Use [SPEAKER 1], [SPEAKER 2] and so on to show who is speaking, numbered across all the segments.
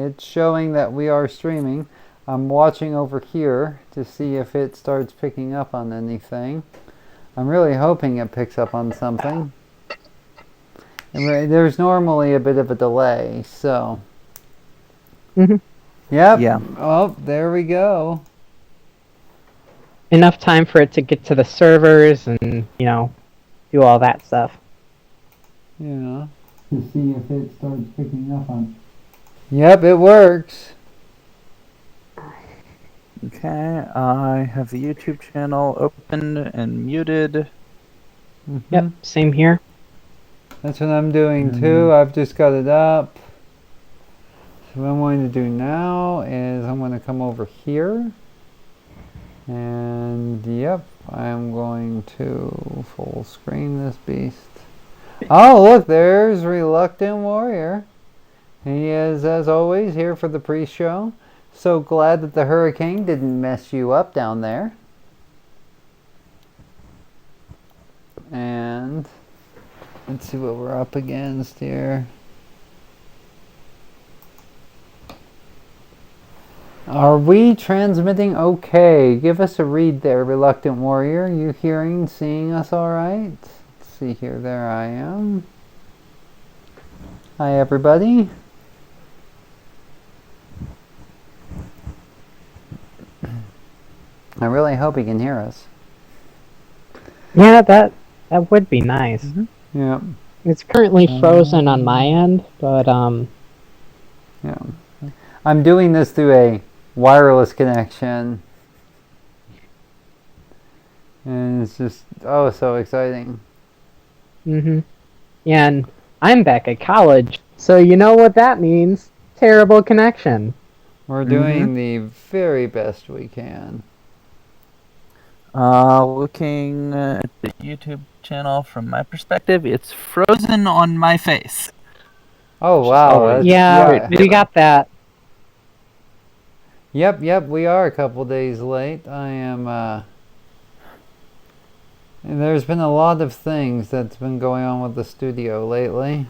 [SPEAKER 1] It's showing that we are streaming. I'm watching over here to see if it starts picking up on anything. I'm really hoping it picks up on something. There's normally a bit of a delay, so.
[SPEAKER 2] Mm-hmm.
[SPEAKER 1] Yep.
[SPEAKER 3] Yeah.
[SPEAKER 1] Oh, there we go.
[SPEAKER 2] Enough time for it to get to the servers and, do all that stuff.
[SPEAKER 1] Yeah. To see if it starts picking up on. Yep, it works.
[SPEAKER 3] Okay, I have the YouTube channel open and muted.
[SPEAKER 2] Yep, same here.
[SPEAKER 1] That's what I'm doing too. I've just got it up. So what I'm going to do now is I'm going to come over here. And yep, I'm going to full screen this beast. Oh, look, there's Reluctant Warrior. He is, as always, here for the pre-show. So glad that the hurricane didn't mess you up down there. And let's see what we're up against here. Are we transmitting okay? Give us a read there, Reluctant Warrior. You hearing, seeing us all right? Let's see here. There I am. Hi, everybody. I really hope he can hear us.
[SPEAKER 2] Yeah, that would be nice.
[SPEAKER 1] Yeah.
[SPEAKER 2] It's currently frozen on my end, but
[SPEAKER 1] yeah. I'm doing this through a wireless connection. And it's just, oh, so exciting.
[SPEAKER 2] Yeah, and I'm back at college, so you know what that means. Terrible connection.
[SPEAKER 1] We're doing the very best we can.
[SPEAKER 3] Looking at the YouTube channel from my perspective, it's frozen on my face.
[SPEAKER 1] Oh, wow.
[SPEAKER 2] Yeah, we got that.
[SPEAKER 1] Yep, we are a couple days late. I am, and there's been a lot of things that's been going on with the studio lately.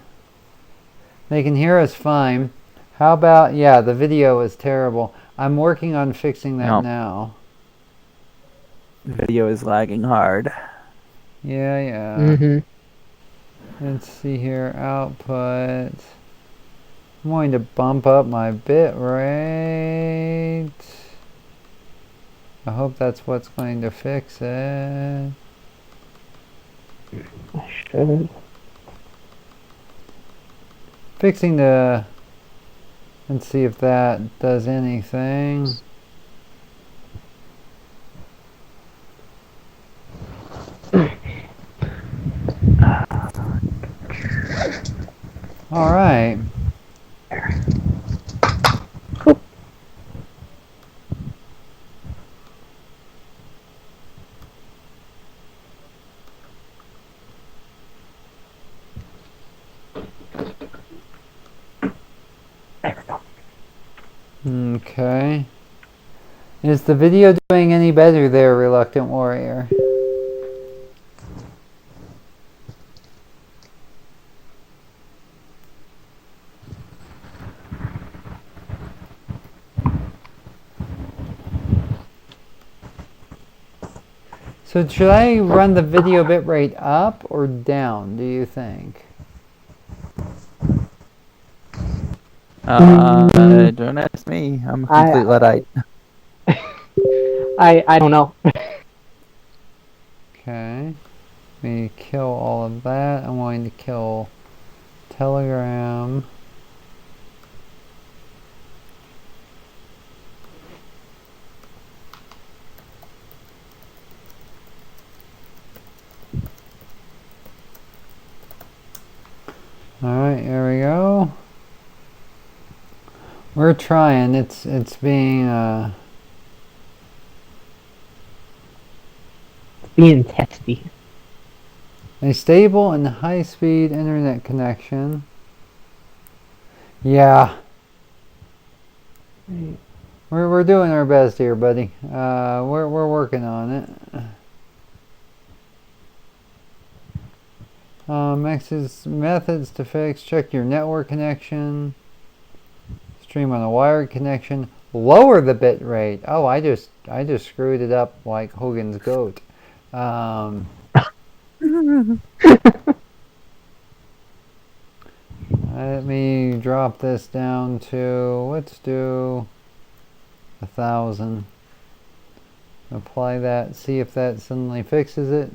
[SPEAKER 1] They can hear us fine. How about, yeah, the video is terrible. I'm working on fixing that now.
[SPEAKER 3] The video is lagging hard.
[SPEAKER 1] Yeah. Let's see here, output. I'm going to bump up my bit rate. I hope that's what's going to fix it.
[SPEAKER 2] I should.
[SPEAKER 1] Fixing the... Let's see if that does anything. All right. Okay. Is the video doing any better there, Reluctant Warrior? So should I run the video bitrate up or down, do you think?
[SPEAKER 3] Don't ask me. I'm a complete Luddite.
[SPEAKER 2] I don't know.
[SPEAKER 1] Okay. Let me kill all of that. I'm going to kill Telegram. Alright, here we go. We're trying. It's being
[SPEAKER 2] being testy.
[SPEAKER 1] A stable and high-speed internet connection. Yeah. We're doing our best here, buddy. We're working on it. Methods to fix. Check your network connection. Stream on a wired connection. Lower the bit rate. Oh, I just screwed it up like Hogan's goat. Let me drop this down to, let's do 1,000. Apply that, see if that suddenly fixes it.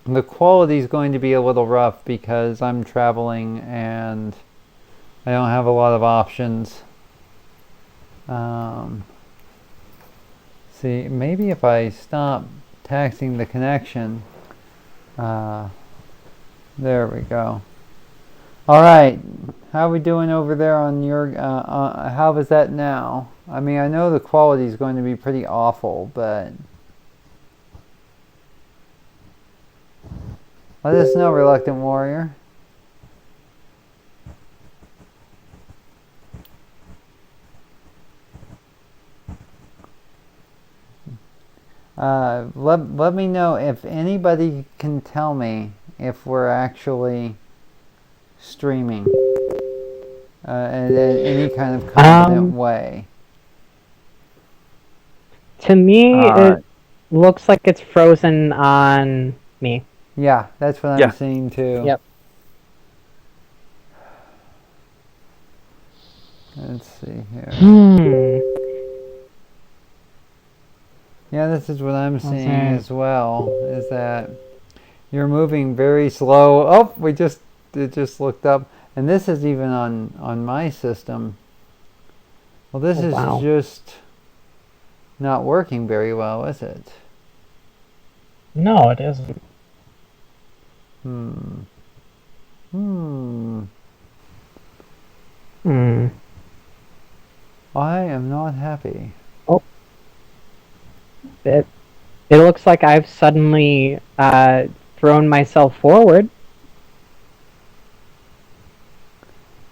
[SPEAKER 1] The quality is going to be a little rough because I'm traveling and I don't have a lot of options. See, maybe if I stop taxing the connection, there we go. All right, how are we doing over there on your, how is that now? I mean, I know the quality is going to be pretty awful, but let us know, Reluctant Warrior. Let me know if anybody can tell me if we're actually streaming in any kind of competent way.
[SPEAKER 2] To me, it looks like it's frozen on me.
[SPEAKER 1] Yeah, that's what I'm seeing too.
[SPEAKER 2] Yep.
[SPEAKER 1] Let's see here. Yeah, this is what I'm seeing as well, is that you're moving very slow. Oh, it just looked up. And this is even on my system. Well, this is just not working very well, is it?
[SPEAKER 2] No, it isn't.
[SPEAKER 1] I am not happy.
[SPEAKER 2] Oh. It looks like I've suddenly thrown myself forward.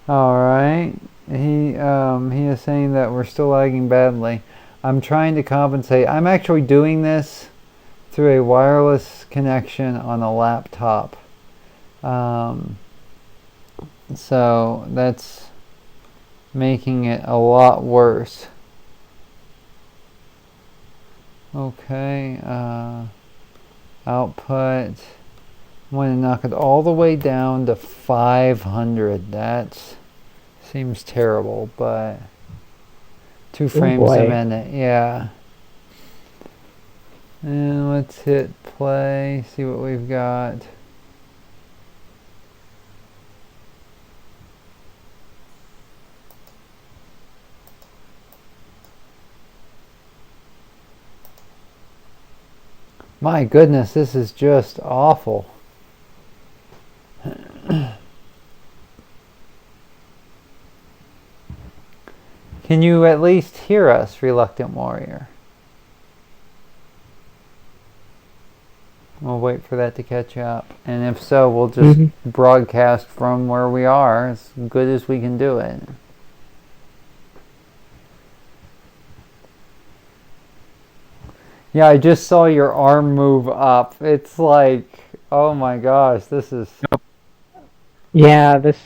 [SPEAKER 1] All right. He is saying that we're still lagging badly. I'm trying to compensate. I'm actually doing this through a wireless connection on a laptop. So that's making it a lot worse. Okay, output. I'm going to knock it all the way down to 500. That seems terrible, but 2 frames a minute, yeah. And let's hit play, see what we've got. My goodness, this is just awful. Can you at least hear us, Reluctant Warrior? We'll wait for that to catch up. And if so, we'll just broadcast from where we are as good as we can do it. Yeah, I just saw your arm move up. It's like, oh my gosh, this is...
[SPEAKER 2] Yeah, this...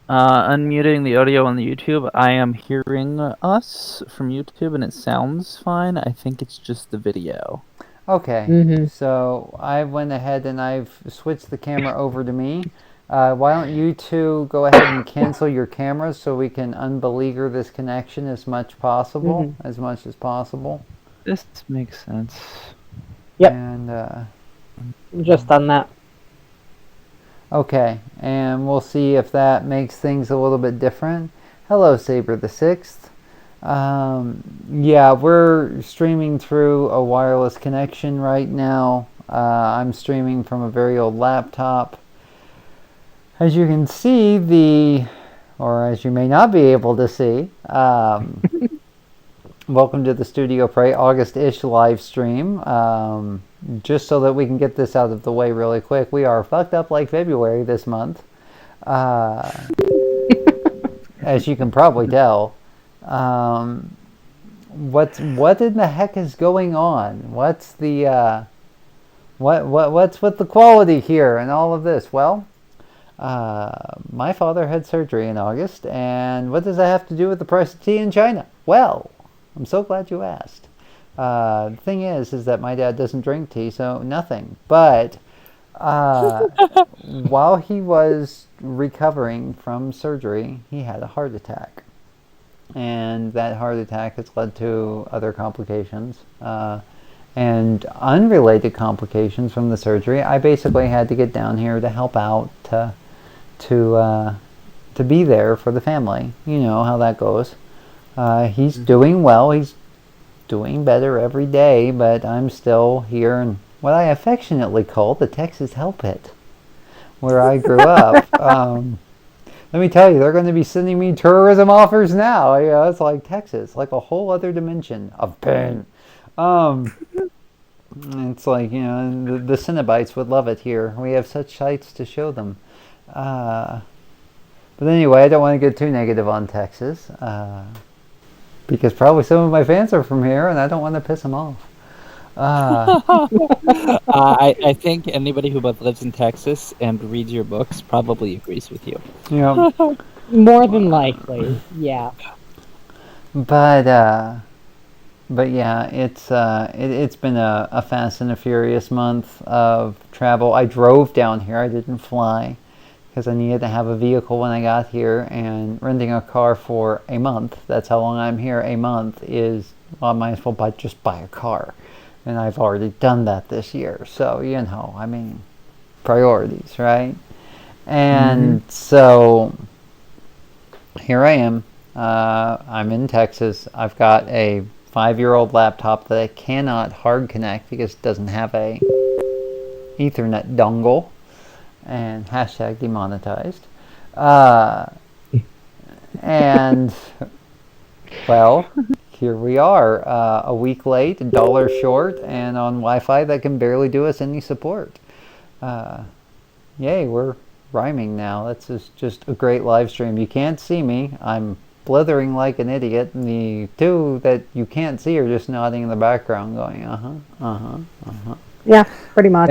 [SPEAKER 3] Unmuting the audio on the YouTube. I am hearing us from YouTube and it sounds fine. I think it's just the video.
[SPEAKER 1] Okay, so I went ahead and I've switched the camera over to me. Why don't you two go ahead and cancel your cameras so we can unbeleaguer this connection as much possible, as much as possible.
[SPEAKER 3] This makes sense.
[SPEAKER 2] Yep.
[SPEAKER 1] And
[SPEAKER 2] just done that.
[SPEAKER 1] Okay, and we'll see if that makes things a little bit different. Hello, Saber the Sixth. Yeah, we're streaming through a wireless connection right now. I'm streaming from a very old laptop. As you can see, or as you may not be able to see, welcome to the Studio Prey August-ish live stream. Just so that we can get this out of the way really quick, we are fucked up like February this month. As you can probably tell. What in the heck is going on? What's the what's with the quality here and all of this? Well, My father had surgery in August, and what does that have to do with the price of tea in China? Well, I'm so glad you asked. The thing is that my dad doesn't drink tea, so nothing. But while he was recovering from surgery, he had a heart attack. And that heart attack has led to other complications. And unrelated complications from the surgery. I basically had to get down here to help out, to be there for the family. You know how that goes. He's doing well. He's doing better every day, but I'm still here in what I affectionately call the Texas Hell Pit, where I grew up. Let me tell you, they're going to be sending me tourism offers now. You know, it's like Texas, like a whole other dimension of pain. It's like, you know, the Cenobites would love it here. We have such sights to show them. But anyway, I don't want to get too negative on Texas. Because probably some of my fans are from here, and I don't want to piss them off.
[SPEAKER 3] I think anybody who both lives in Texas and reads your books probably agrees with you.
[SPEAKER 1] You know,
[SPEAKER 2] More than likely, yeah.
[SPEAKER 1] but yeah, it's been a fast and a furious month of travel. I drove down here. I didn't fly because I needed to have a vehicle when I got here, and renting a car for a month. That's how long I'm here. A month is, well, I might as well just buy a car. And I've already done that this year. So, you know, I mean, priorities, right? And so here I am. I'm in Texas. I've got a 5-year-old laptop that I cannot hard connect because it doesn't have a Ethernet dongle, and hashtag demonetized. And well, here we are, a week late, $1 short, and on Wi-Fi that can barely do us any support. Yay, we're rhyming now. That's just a great live stream. You can't see me. I'm blithering like an idiot, and the two that you can't see are just nodding in the background going,
[SPEAKER 2] Yeah, pretty much.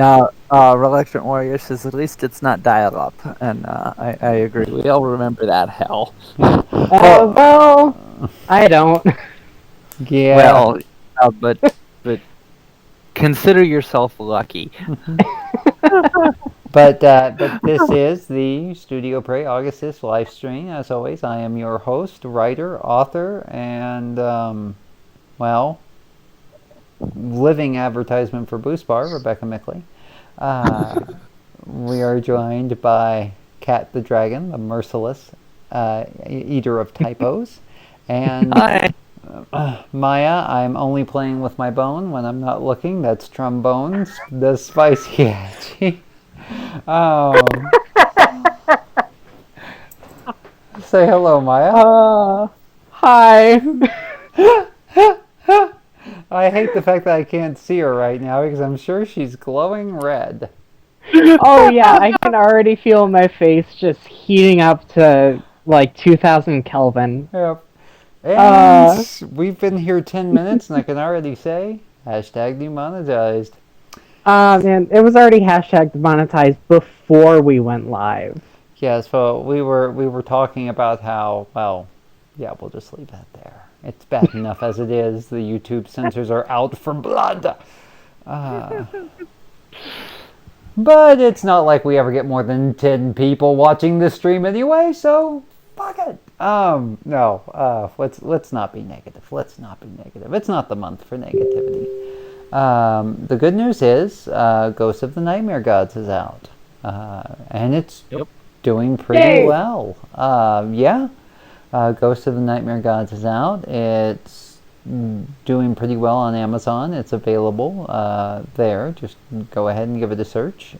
[SPEAKER 3] Reluctant Warrior says at least it's not dial-up, and I agree. We all remember that hell.
[SPEAKER 2] Well, I don't.
[SPEAKER 1] Yeah.
[SPEAKER 3] Well, but consider yourself lucky.
[SPEAKER 1] But this is the Studio Prey Augustus live stream. As always, I am your host, writer, author, and well, living advertisement for Boost Bar, Rebecca Mickley. We are joined by Cat the Dragon, the merciless eater of typos, and Maya. I'm only playing with my bone when I'm not looking. That's Trombones, the spicy Hatchie. Say hello, Maya.
[SPEAKER 2] Hi.
[SPEAKER 1] I hate the fact that I can't see her right now because I'm sure she's glowing red.
[SPEAKER 2] Oh yeah, I can already feel my face just heating up to like 2000 Kelvin.
[SPEAKER 1] Yep. And we've been here 10 minutes and I can already say, hashtag demonetized.
[SPEAKER 2] Man, it was already hashtag demonetized before we went live.
[SPEAKER 1] Yeah, so we were talking about how, well, yeah, we'll just leave that there. It's bad enough as it is. The YouTube censors are out for blood. But it's not like we ever get more than 10 people watching this stream anyway, so fuck it. No, let's not be negative. Let's not be negative. It's not the month for negativity. The good news is Ghost of the Nightmare Gods is out. And it's doing pretty well. Yeah. Ghost of the Nightmare Gods is out. It's doing pretty well on Amazon. It's available there. Just go ahead and give it a search.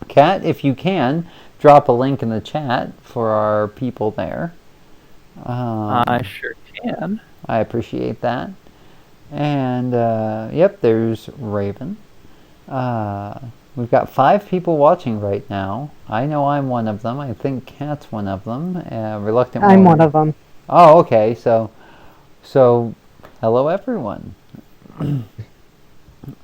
[SPEAKER 1] Kat, if you can, drop a link in the chat for our people there.
[SPEAKER 3] I sure can.
[SPEAKER 1] I appreciate that. And, yep, there's Raven. We've got 5 people watching right now. I know I'm one of them. I think Kat's one of them. Reluctant
[SPEAKER 2] I'm one of them.
[SPEAKER 1] Oh, okay. So hello, everyone.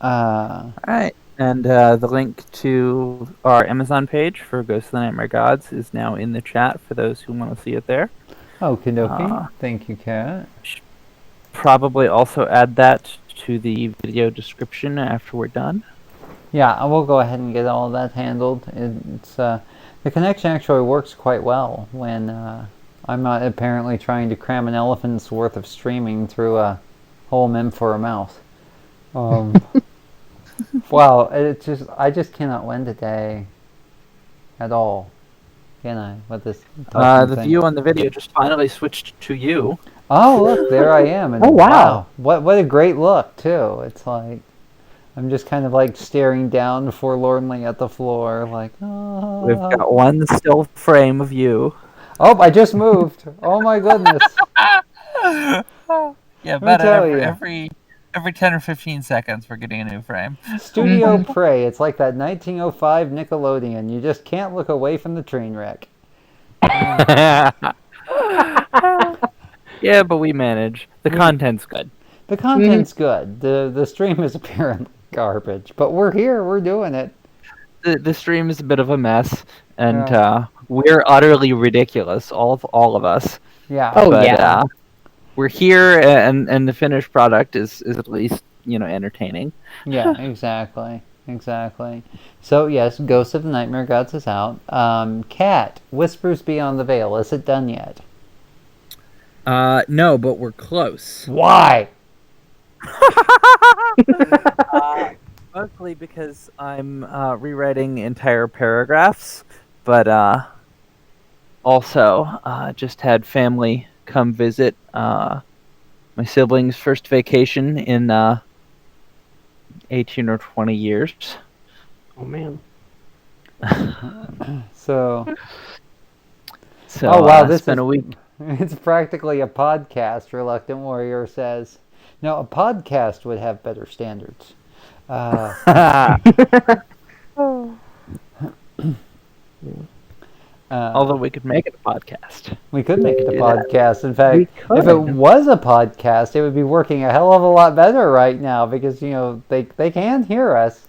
[SPEAKER 3] Alright. And the link to our Amazon page for Ghost of the Nightmare Gods is now in the chat for those who want to see it there.
[SPEAKER 1] Okie dokie. Thank you, Kat.
[SPEAKER 3] Probably also add that to the video description after we're done.
[SPEAKER 1] Yeah, I will go ahead and get all of that handled. It's the connection actually works quite well when I'm not apparently trying to cram an elephant's worth of streaming through a hole meant for a mouse. Wow, I just cannot win today at all, can I? With this
[SPEAKER 3] The
[SPEAKER 1] thing.
[SPEAKER 3] view on the video just finally switched to you.
[SPEAKER 1] Oh, look, there I am. And
[SPEAKER 2] Oh, wow.
[SPEAKER 1] What a great look, too. It's like I'm just kind of like staring down forlornly at the floor, like, oh.
[SPEAKER 3] We've got one still frame of you.
[SPEAKER 1] Oh, I just moved. Oh my goodness.
[SPEAKER 4] Yeah,
[SPEAKER 1] me
[SPEAKER 4] about
[SPEAKER 1] tell
[SPEAKER 4] every 10 or 15 seconds we're getting a new frame.
[SPEAKER 1] Studio Prey. It's like that 1905 Nickelodeon. You just can't look away from the train wreck.
[SPEAKER 3] Yeah, but we manage. The content's good.
[SPEAKER 1] The content's good. The stream is apparently garbage, but we're here. We're doing it.
[SPEAKER 3] The stream is a bit of a mess, and we're utterly ridiculous, all of us.
[SPEAKER 1] Yeah.
[SPEAKER 2] Oh,
[SPEAKER 3] But
[SPEAKER 2] yeah.
[SPEAKER 3] we're here, and the finished product is at least entertaining.
[SPEAKER 1] Yeah, exactly. Exactly. So, yes, Ghost of the Nightmare Gods is out. Cat, Whispers Beyond the Veil. Is it done yet?
[SPEAKER 3] No, but we're close.
[SPEAKER 1] Why?
[SPEAKER 3] Mostly because I'm rewriting entire paragraphs, but also just had family come visit my siblings' first vacation in 18 or 20 years.
[SPEAKER 2] Oh, man.
[SPEAKER 1] So,
[SPEAKER 3] So,
[SPEAKER 1] wow, this
[SPEAKER 3] been
[SPEAKER 1] is
[SPEAKER 3] a week.
[SPEAKER 1] It's practically a podcast, Reluctant Warrior says. No, a podcast would have better standards.
[SPEAKER 3] Although we could make it a podcast.
[SPEAKER 1] We could make it a
[SPEAKER 3] do that.
[SPEAKER 1] podcast. In fact, if it was a podcast, it would be working a hell of a lot better right now because, they can hear us.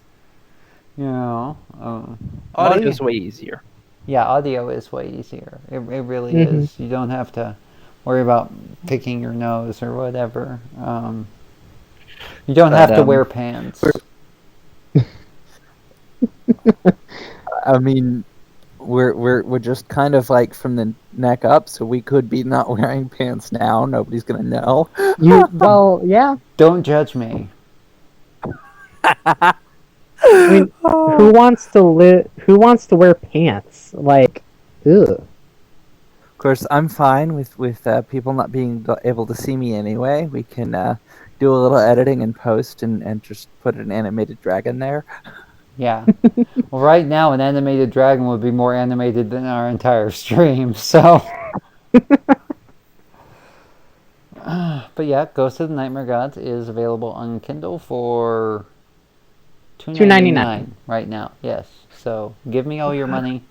[SPEAKER 3] Audio is way easier.
[SPEAKER 1] Yeah, audio is way easier. It really is. You don't have to worry about picking your nose or whatever. You don't have to wear pants.
[SPEAKER 3] I mean, we're just kind of like from the neck up, so we could be not wearing pants now. Nobody's gonna know.
[SPEAKER 2] Well, yeah.
[SPEAKER 1] Don't judge me.
[SPEAKER 2] I mean, who wants to wear pants? Like, ugh.
[SPEAKER 3] Of course, I'm fine with people not being able to see me anyway. We can do a little editing and post and just put an animated dragon there.
[SPEAKER 1] Yeah. Well, right now, an animated dragon would be more animated than our entire stream, so. But yeah, Ghost of the Nightmare Gods is available on Kindle for $2.99 right now. Yes. So give me all your money,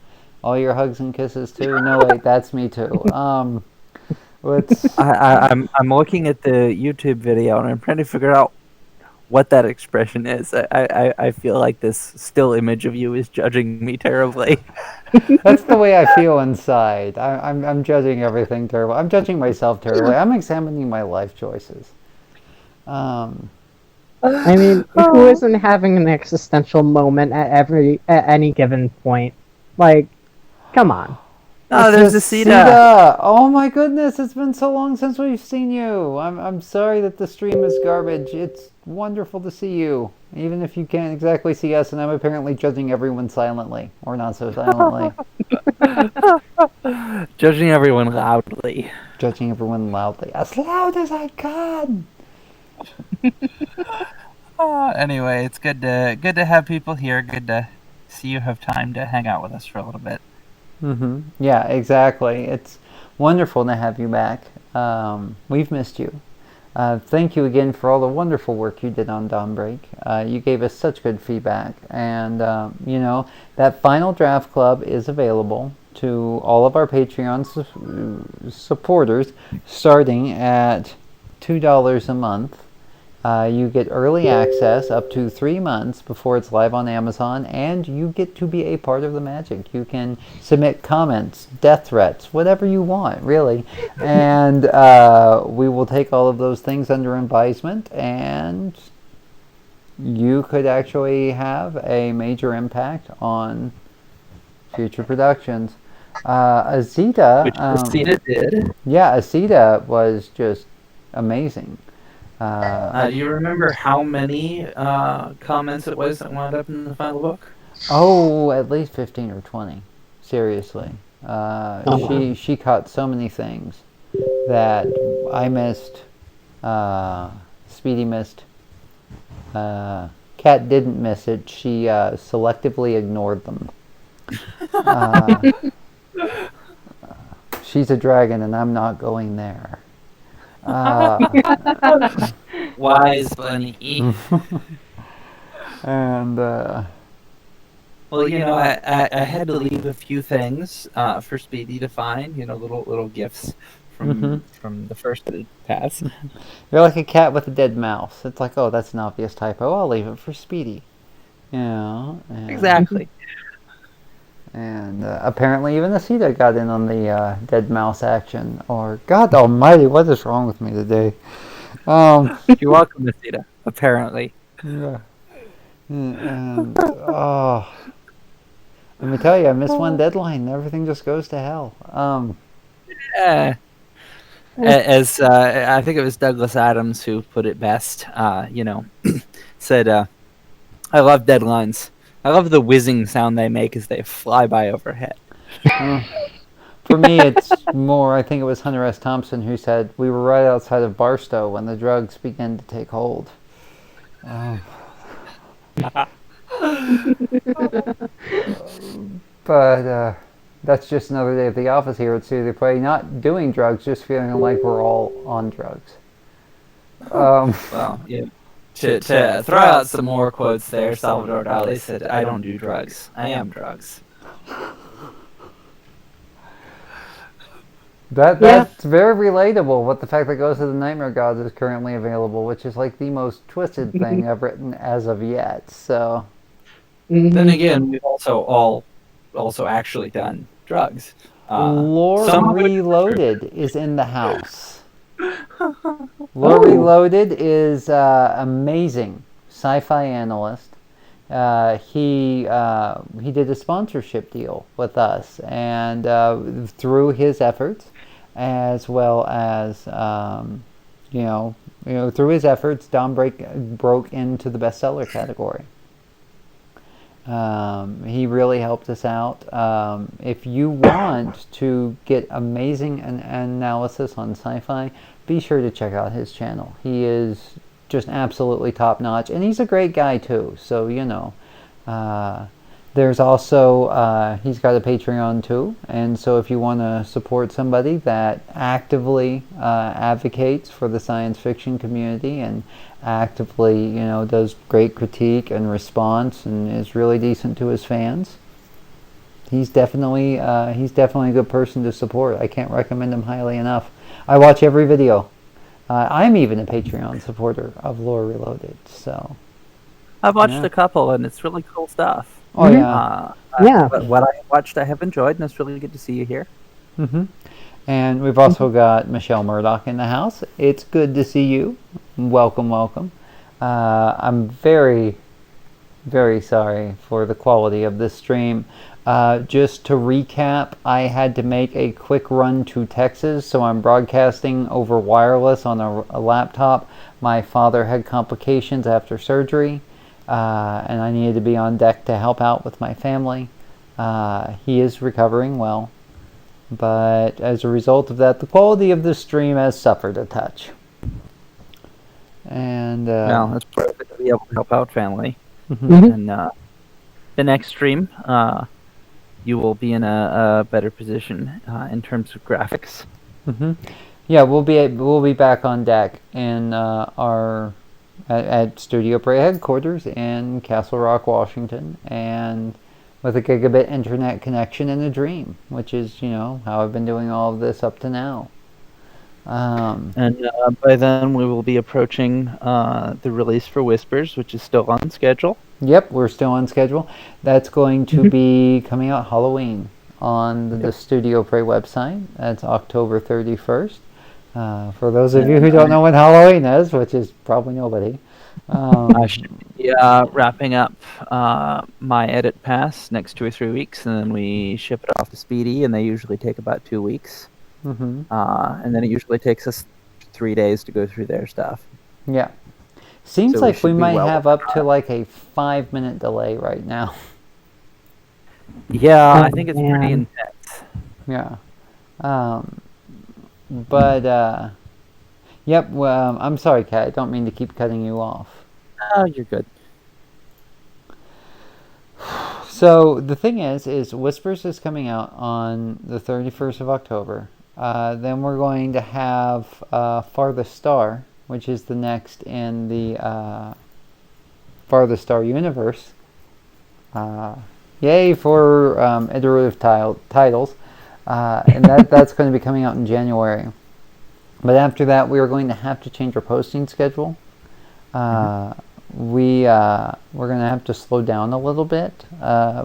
[SPEAKER 1] all your hugs and kisses too. No, wait, that's me too.
[SPEAKER 3] I'm looking at the YouTube video and I'm trying to figure out what that expression is. I feel like this still image of you is judging me terribly.
[SPEAKER 1] That's the way I feel inside. I'm judging everything terribly. I'm judging myself terribly. I'm examining my life choices.
[SPEAKER 2] I mean, who isn't having an existential moment at any given point? Like, come on.
[SPEAKER 3] Oh, there's a Sita.
[SPEAKER 1] Oh my goodness, it's been so long since we've seen you. I'm sorry that the stream is garbage. It's wonderful to see you, even if you can't exactly see us, and I'm apparently judging everyone silently, or not so silently.
[SPEAKER 3] Judging everyone loudly.
[SPEAKER 1] Judging everyone loudly. As loud as I can!
[SPEAKER 4] Anyway, it's good to have people here. Good to see you have time to hang out with us for a little bit.
[SPEAKER 1] Yeah, exactly. It's wonderful to have you back. We've missed you. Thank you again for all the wonderful work you did on Dawnbreak. You gave us such good feedback. And, that Final Draft Club is available to all of our Patreon supporters starting at $2 a month. You get early access up to 3 months before it's live on Amazon, and you get to be a part of the magic. You can submit comments, death threats, whatever you want, really. And we will take all of those things under advisement, and you could actually have a major impact on future productions. Azita,
[SPEAKER 3] Which Christina did.
[SPEAKER 1] yeah, Azita was just amazing.
[SPEAKER 3] Do you remember how many comments it was that wound up in the final book?
[SPEAKER 1] Oh, at least 15 or 20. Seriously. She caught so many things that I missed. Speedy missed. Kat didn't miss it. She selectively ignored them. She's a dragon, and I'm not going there.
[SPEAKER 3] Wise bunny.
[SPEAKER 1] And
[SPEAKER 3] Well, I had to leave a few things for Speedy to find. Little gifts from the first pass.
[SPEAKER 1] you're like a cat with a dead mouse. It's like, oh, that's an obvious typo. I'll leave it for Speedy. And,
[SPEAKER 3] Exactly.
[SPEAKER 1] And apparently even Asita got in on the dead mouse action. Or, God almighty, what is wrong with me today?
[SPEAKER 3] You're welcome, Asita. Apparently.
[SPEAKER 1] Yeah. And, oh. Let me tell you, I missed one deadline. Everything just goes to hell.
[SPEAKER 3] As I think it was Douglas Adams who put it best, said, I love deadlines. I love the whizzing sound they make as they fly by overhead.
[SPEAKER 1] For me, it's more, I think it was Hunter S. Thompson who said, we were right outside of Barstow when the drugs began to take hold. But that's just another day at the office here at Studio Play. Not doing drugs, just feeling like we're all on drugs.
[SPEAKER 3] Well, yeah. To throw out some more quotes there, Salvador Dali said, I don't do drugs. I am drugs.
[SPEAKER 1] That's very relatable with the fact that Ghost of the Nightmare Gods is currently available, which is like the most twisted thing I've written as of yet. So
[SPEAKER 3] Then again, we've also actually done drugs.
[SPEAKER 1] Lore Reloaded is in the house. Lore Reloaded is amazing sci-fi analyst. He did a sponsorship deal with us, and through his efforts, as well as through his efforts, Don broke into the bestseller category. He really helped us out. If you want to get amazing analysis on sci-fi, be sure to check out his channel. He is just absolutely top notch, and he's a great guy too. So there's also he's got a Patreon too, and so if you want to support somebody that actively advocates for the science fiction community and actively does great critique and response and is really decent to his fans, he's definitely a good person to support. I can't recommend him highly enough. I watch every video. I'm even a Patreon supporter of Lore Reloaded. So
[SPEAKER 3] I've watched a couple, and it's really cool stuff.
[SPEAKER 1] Oh yeah.
[SPEAKER 3] What I watched, I have enjoyed, and it's really good to see you here.
[SPEAKER 1] And we've also got Michelle Murdoch in the house. It's good to see you. Welcome, welcome. I'm very, very sorry for the quality of this stream. Just to recap, I had to make a quick run to Texas, so I'm broadcasting over wireless on a laptop. My father had complications after surgery, and I needed to be on deck to help out with my family. He is recovering well, but as a result of that, the quality of the stream has suffered a touch. And
[SPEAKER 3] well, it's perfect to be able to help out family. And the next stream, you will be in a better position in terms of graphics.
[SPEAKER 1] Yeah, we'll be back on deck in at Studio Prey headquarters in Castle Rock, Washington, and with a gigabit internet connection in a dream, which is how I've been doing all of this up to now.
[SPEAKER 3] And by then we will be approaching the release for Whispers, which is still on schedule.
[SPEAKER 1] Yep, we're still on schedule. That's going to be coming out Halloween on the Studio Prey website. That's October 31st. For those of you who don't know when Halloween is, which is probably nobody.
[SPEAKER 3] I should be wrapping up my edit pass next 2 or 3 weeks, and then we ship it off to Speedy, and they usually take about 2 weeks.
[SPEAKER 1] Mm-hmm.
[SPEAKER 3] And then it usually takes us 3 days to go through their stuff.
[SPEAKER 1] Yeah. Seems
[SPEAKER 3] So
[SPEAKER 1] like we might
[SPEAKER 3] well
[SPEAKER 1] have up to like a 5-minute delay right now.
[SPEAKER 3] Yeah, I think it's pretty intense.
[SPEAKER 1] Yeah. But yep, well, I'm sorry, Kat. I don't mean to keep cutting you off.
[SPEAKER 3] Oh, you're good.
[SPEAKER 1] So the thing is Whispers is coming out on the 31st of October. Then we're going to have Farthest Star, which is the next in the Farthest Star universe. Yay for iterative titles. And that's going to be coming out in January. But after that, we are going to have to change our posting schedule. We're going to have to slow down a little bit.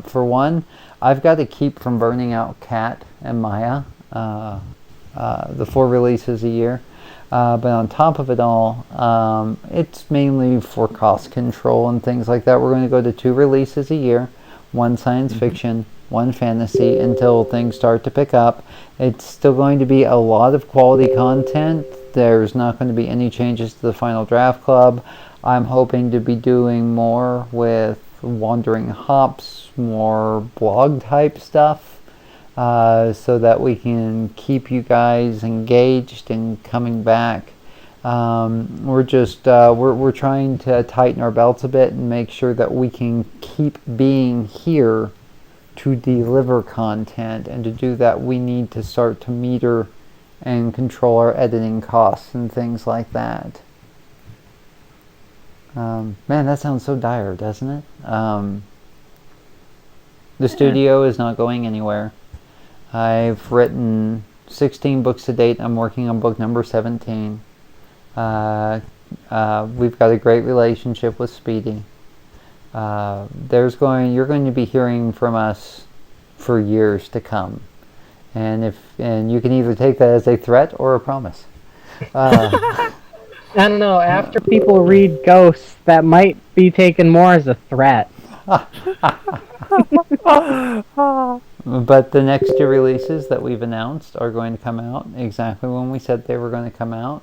[SPEAKER 1] For one, I've got to keep from burning out Kat and Maya, the 4 releases a year. But on top of it all, it's mainly for cost control and things like that. We're going to go to 2 releases a year, 1 science fiction, 1 fantasy, until things start to pick up. It's still going to be a lot of quality content. There's not going to be any changes to the Final Draft Club. I'm hoping to be doing more with Wandering Hops, more blog type stuff, so that we can keep you guys engaged and coming back. We're just we're trying to tighten our belts a bit and make sure that we can keep being here to deliver content, and to do that we need to start to meter and control our editing costs and things like that. Man, that sounds so dire, doesn't it? The studio is not going anywhere. I've written 16 books to date. I'm working on book number 17. We've got a great relationship with Speedy. You're going to be hearing from us for years to come, and you can either take that as a threat or a promise.
[SPEAKER 2] I don't know. After people read Ghosts, that might be taken more as a threat.
[SPEAKER 1] But the next 2 releases that we've announced are going to come out exactly when we said they were going to come out.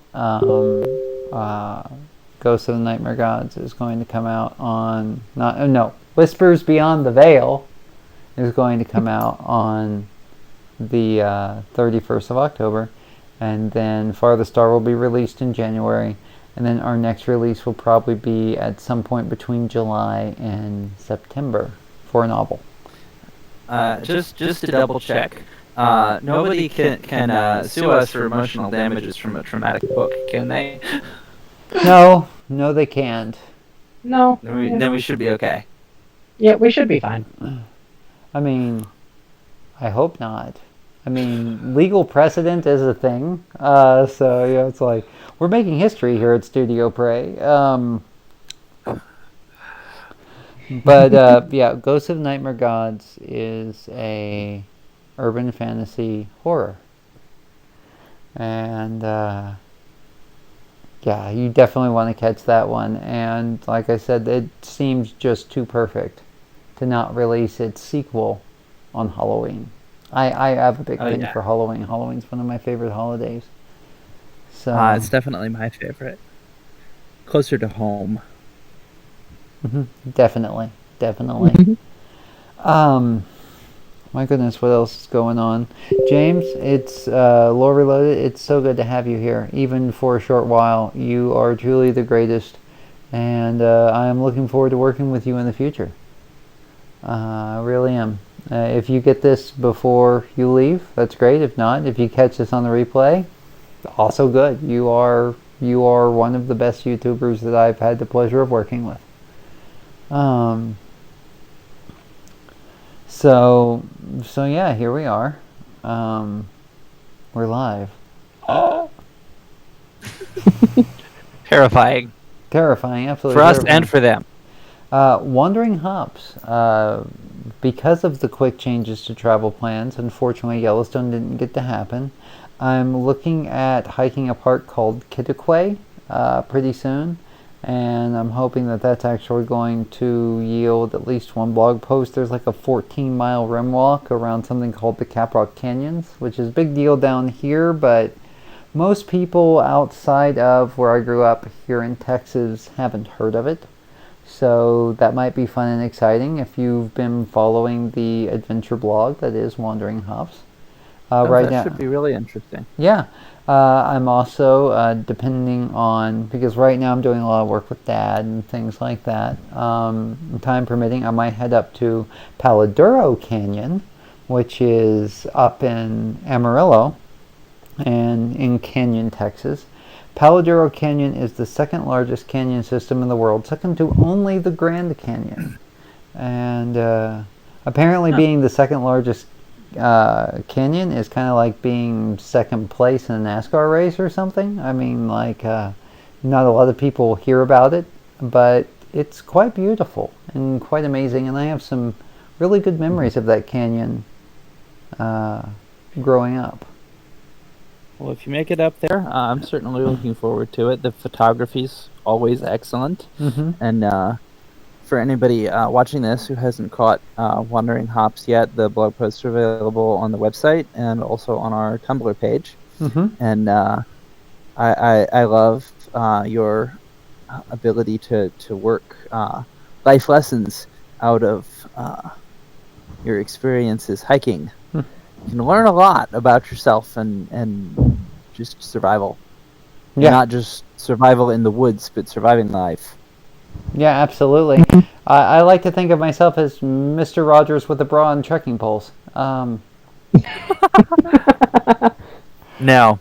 [SPEAKER 1] Ghosts of the Nightmare Gods is going to come out on... Whispers Beyond the Veil is going to come out on the 31st of October. And then Farthest Star will be released in January. And then our next release will probably be at some point between July and September for a novel.
[SPEAKER 3] Just to double check, nobody can sue us for emotional damages from a traumatic book, can they?
[SPEAKER 1] No, they can't.
[SPEAKER 2] No.
[SPEAKER 3] Then we should be okay.
[SPEAKER 2] Yeah, we should be fine.
[SPEAKER 1] I mean, I hope not. I mean, legal precedent is a thing. So, it's like, we're making history here at Studio Prey. But, yeah, Ghosts of Nightmare Gods is a urban fantasy horror. And, yeah, you definitely want to catch that one. And, like I said, it seems just too perfect to not release its sequel on Halloween. I have a big thing for Halloween. Halloween's one of my favorite holidays. So
[SPEAKER 3] it's definitely my favorite. Closer to home.
[SPEAKER 1] Definitely. My goodness, what else is going on? James, it's Lore Reloaded. It's so good to have you here, even for a short while. You are truly the greatest, and I am looking forward to working with you in the future. I really am. If you get this before you leave, that's great. If not, if you catch this on the replay, also good. You are one of the best YouTubers that I've had the pleasure of working with. So yeah, here we are. We're live.
[SPEAKER 3] Terrifying
[SPEAKER 1] Terrifying, absolutely
[SPEAKER 3] for us
[SPEAKER 1] terrifying.
[SPEAKER 3] and for them.
[SPEAKER 1] Wandering hops. Because of the quick changes to travel plans, unfortunately Yellowstone didn't get to happen. I'm looking at hiking a park called Kittiquay pretty soon, and I'm hoping that that's actually going to yield at least one blog post. There's like a 14-mile rim walk around something called the Caprock Canyons, which is a big deal down here, but most people outside of where I grew up here in Texas haven't heard of it. So that might be fun and exciting if you've been following the adventure blog that is Wandering Hops. Right
[SPEAKER 3] That
[SPEAKER 1] now,
[SPEAKER 3] should be really interesting.
[SPEAKER 1] yeah. I'm also depending on, because right now I'm doing a lot of work with Dad and things like that. Time permitting, I might head up to Paladuro Canyon, which is up in Amarillo and in Canyon, Texas. Paladuro Canyon is the second largest canyon system in the world, second to only the Grand Canyon. And apparently being the second largest canyon is kind of like being second place in a NASCAR race or something. I mean, like, not a lot of people hear about it, but it's quite beautiful and quite amazing. And I have some really good memories of that canyon growing up.
[SPEAKER 3] Well, if you make it up there, I'm certainly looking forward to it. The photography's always excellent.
[SPEAKER 1] Mm-hmm.
[SPEAKER 3] And for anybody watching this who hasn't caught Wandering Hops yet, the blog posts are available on the website and also on our Tumblr page.
[SPEAKER 1] Mm-hmm.
[SPEAKER 3] And I love your ability to work life lessons out of your experiences hiking. You can learn a lot about yourself and just survival.
[SPEAKER 1] Yeah.
[SPEAKER 3] And not just survival in the woods, but surviving life.
[SPEAKER 1] Yeah, absolutely. I like to think of myself as Mr. Rogers with a bra and trekking poles.
[SPEAKER 3] No.
[SPEAKER 1] No.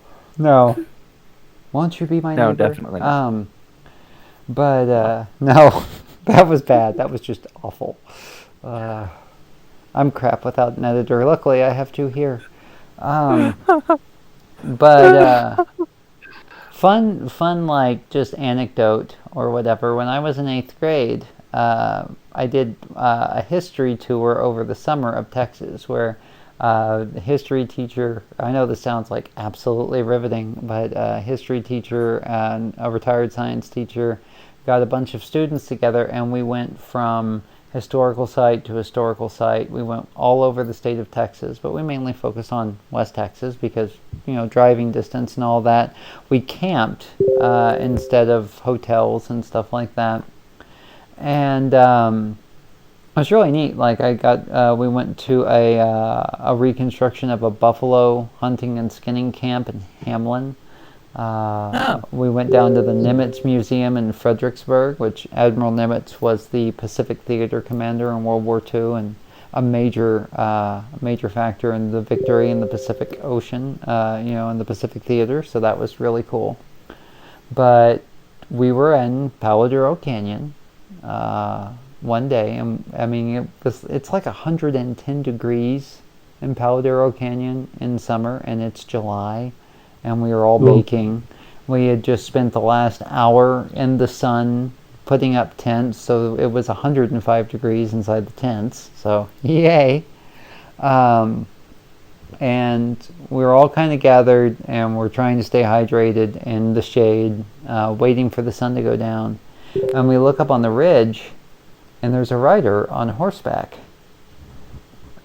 [SPEAKER 1] Won't you be my
[SPEAKER 3] No,
[SPEAKER 1] neighbor?
[SPEAKER 3] definitely not.
[SPEAKER 1] But no, that was bad. That was just awful. I'm crap without an editor. Luckily, I have two here. But fun, like just anecdote or whatever. When I was in 8th grade, I did a history tour over the summer of Texas, where the history teacher, I know this sounds like absolutely riveting, but a history teacher and a retired science teacher got a bunch of students together, and we went from historical site to historical site. We went all over the state of Texas, but we mainly focused on West Texas because, driving distance and all that. We camped instead of hotels and stuff like that. And it was really neat. Like we went to a reconstruction of a buffalo hunting and skinning camp in Hamlin. We went down to the Nimitz Museum in Fredericksburg, which Admiral Nimitz was the Pacific Theater commander in World War II and a major factor in the victory in the Pacific Ocean, in the Pacific Theater. So that was really cool. But we were in Paladuro Canyon one day, and I mean it's like 110 degrees in Paladuro Canyon in summer, and it's July. And we were all baking. We had just spent the last hour in the sun putting up tents, so it was 105 degrees inside the tents, so yay. And we were all kind of gathered, and we're trying to stay hydrated in the shade, waiting for the sun to go down. And we look up on the ridge, and there's a rider on horseback.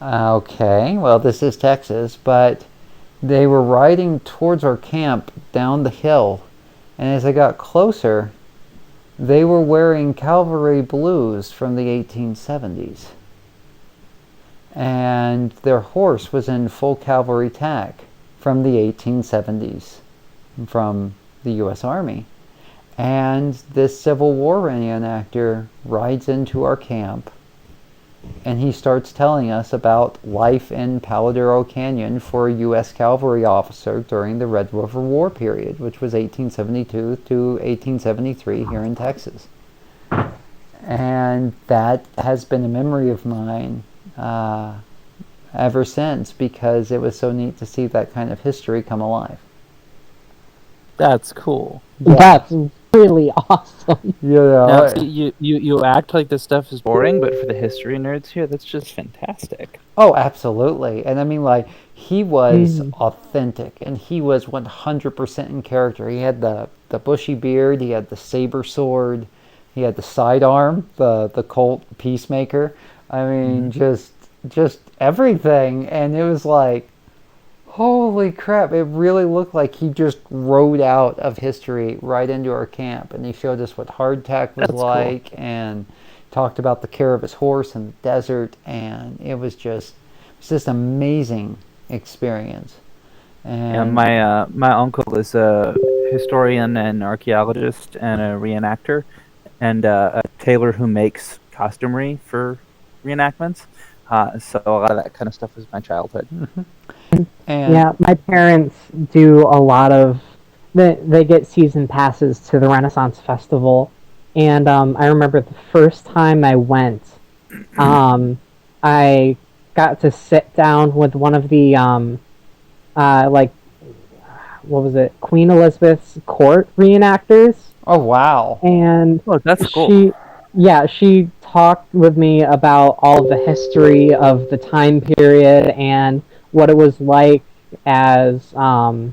[SPEAKER 1] Okay, well, this is Texas, but they were riding towards our camp down the hill, and as I got closer, they were wearing cavalry blues from the 1870s. And their horse was in full cavalry tack from the 1870s from the U.S. Army. And this Civil War reenactor rides into our camp, and he starts telling us about life in Paladuro Canyon for a U.S. cavalry officer during the Red River War period, which was 1872 to 1873 here in Texas. And that has been a memory of mine ever since, because it was so neat to see that kind of history come alive.
[SPEAKER 3] That's cool.
[SPEAKER 1] Yeah.
[SPEAKER 2] That's really awesome.
[SPEAKER 1] You know,
[SPEAKER 3] Now, see, you act like this stuff is boring, but for the history nerds here, that's just fantastic.
[SPEAKER 1] oh, absolutely. And I mean, like, he was
[SPEAKER 2] Mhm.
[SPEAKER 1] authentic and he was 100% in character. He had the bushy beard, he had the saber sword, he had the sidearm, the Colt Peacemaker. I mean, just everything. And it was like, holy crap, it really looked like he just rode out of history right into our camp. And he showed us what hardtack was
[SPEAKER 3] That's cool.
[SPEAKER 1] like and talked about the care of his horse in the desert. And it was just amazing experience.
[SPEAKER 3] Yeah,
[SPEAKER 1] And
[SPEAKER 3] my uncle is a historian and archaeologist and a reenactor, and a tailor who makes costumery for reenactments. So a lot of that kind of stuff was my childhood.
[SPEAKER 1] and
[SPEAKER 2] Yeah, my parents do a lot of. They get season passes to the Renaissance Festival, and I remember the first time I went, I got to sit down with one of the like, what was it, Queen Elizabeth's court reenactors,
[SPEAKER 1] oh wow.
[SPEAKER 2] and
[SPEAKER 3] Oh, that's cool.
[SPEAKER 2] she talked with me about all of the history of the time period and what it was like as of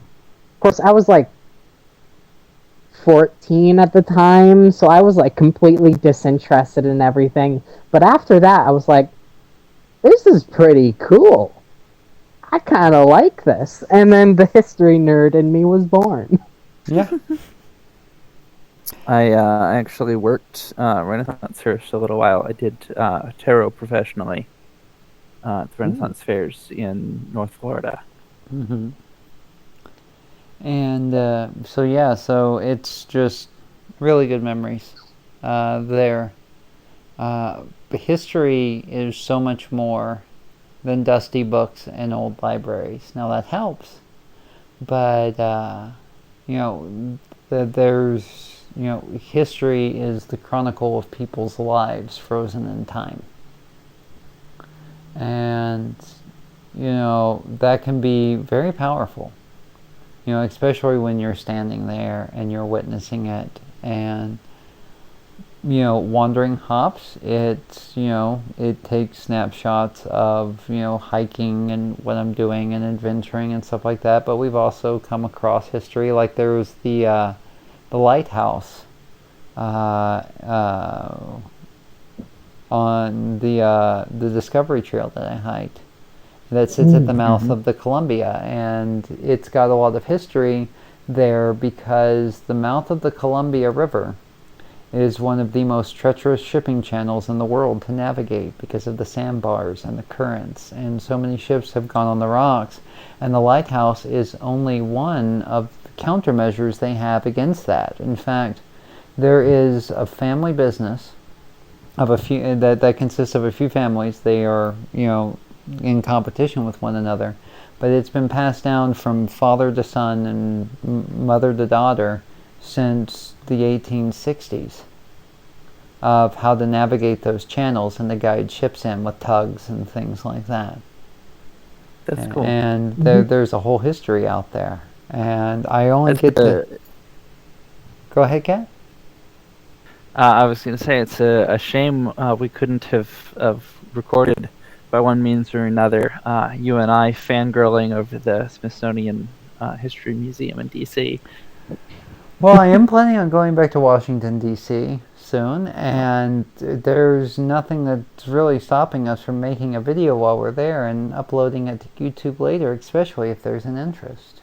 [SPEAKER 2] course I was like 14 at the time, so I was like completely disinterested in everything. But after that, I was like, this is pretty cool. I kind of like this. And then the history nerd in me was born.
[SPEAKER 1] Yeah.
[SPEAKER 3] I actually worked Renaissance fairs for a little while. I did tarot professionally at the Renaissance fairs in North Florida.
[SPEAKER 1] Mm-hmm. And so yeah, so it's just really good memories there. History is so much more than dusty books and old libraries. Now that helps, but you know, there's history is the chronicle of people's lives frozen in time, and that can be very powerful. Especially when you're standing there and you're witnessing it, and wandering hops, it takes snapshots of hiking and what I'm doing and adventuring and stuff like that. But we've also come across history, like there was the lighthouse on the Discovery Trail that I hiked, that sits at the mouth of the Columbia, and it's got a lot of history there because the mouth of the Columbia River is one of the most treacherous shipping channels in the world to navigate because of the sandbars and the currents, and so many ships have gone on the rocks, and the lighthouse is only one of the countermeasures they have against that. In fact, there is a family business of a few that consists of a few families. They are in competition with one another, but it's been passed down from father to son and mother to daughter since the 1860s of how to navigate those channels and to guide ships in with tugs and things like that.
[SPEAKER 3] That's cool.
[SPEAKER 1] And there's a whole history out there, and I only get to go ahead, Kat.
[SPEAKER 3] I was going to say it's a shame we couldn't have recorded by one means or another. You and I fangirling over the Smithsonian History Museum in D.C.
[SPEAKER 1] Well, I am planning on going back to Washington, D.C. soon, and there's nothing that's really stopping us from making a video while we're there and uploading it to YouTube later, especially if there's an interest.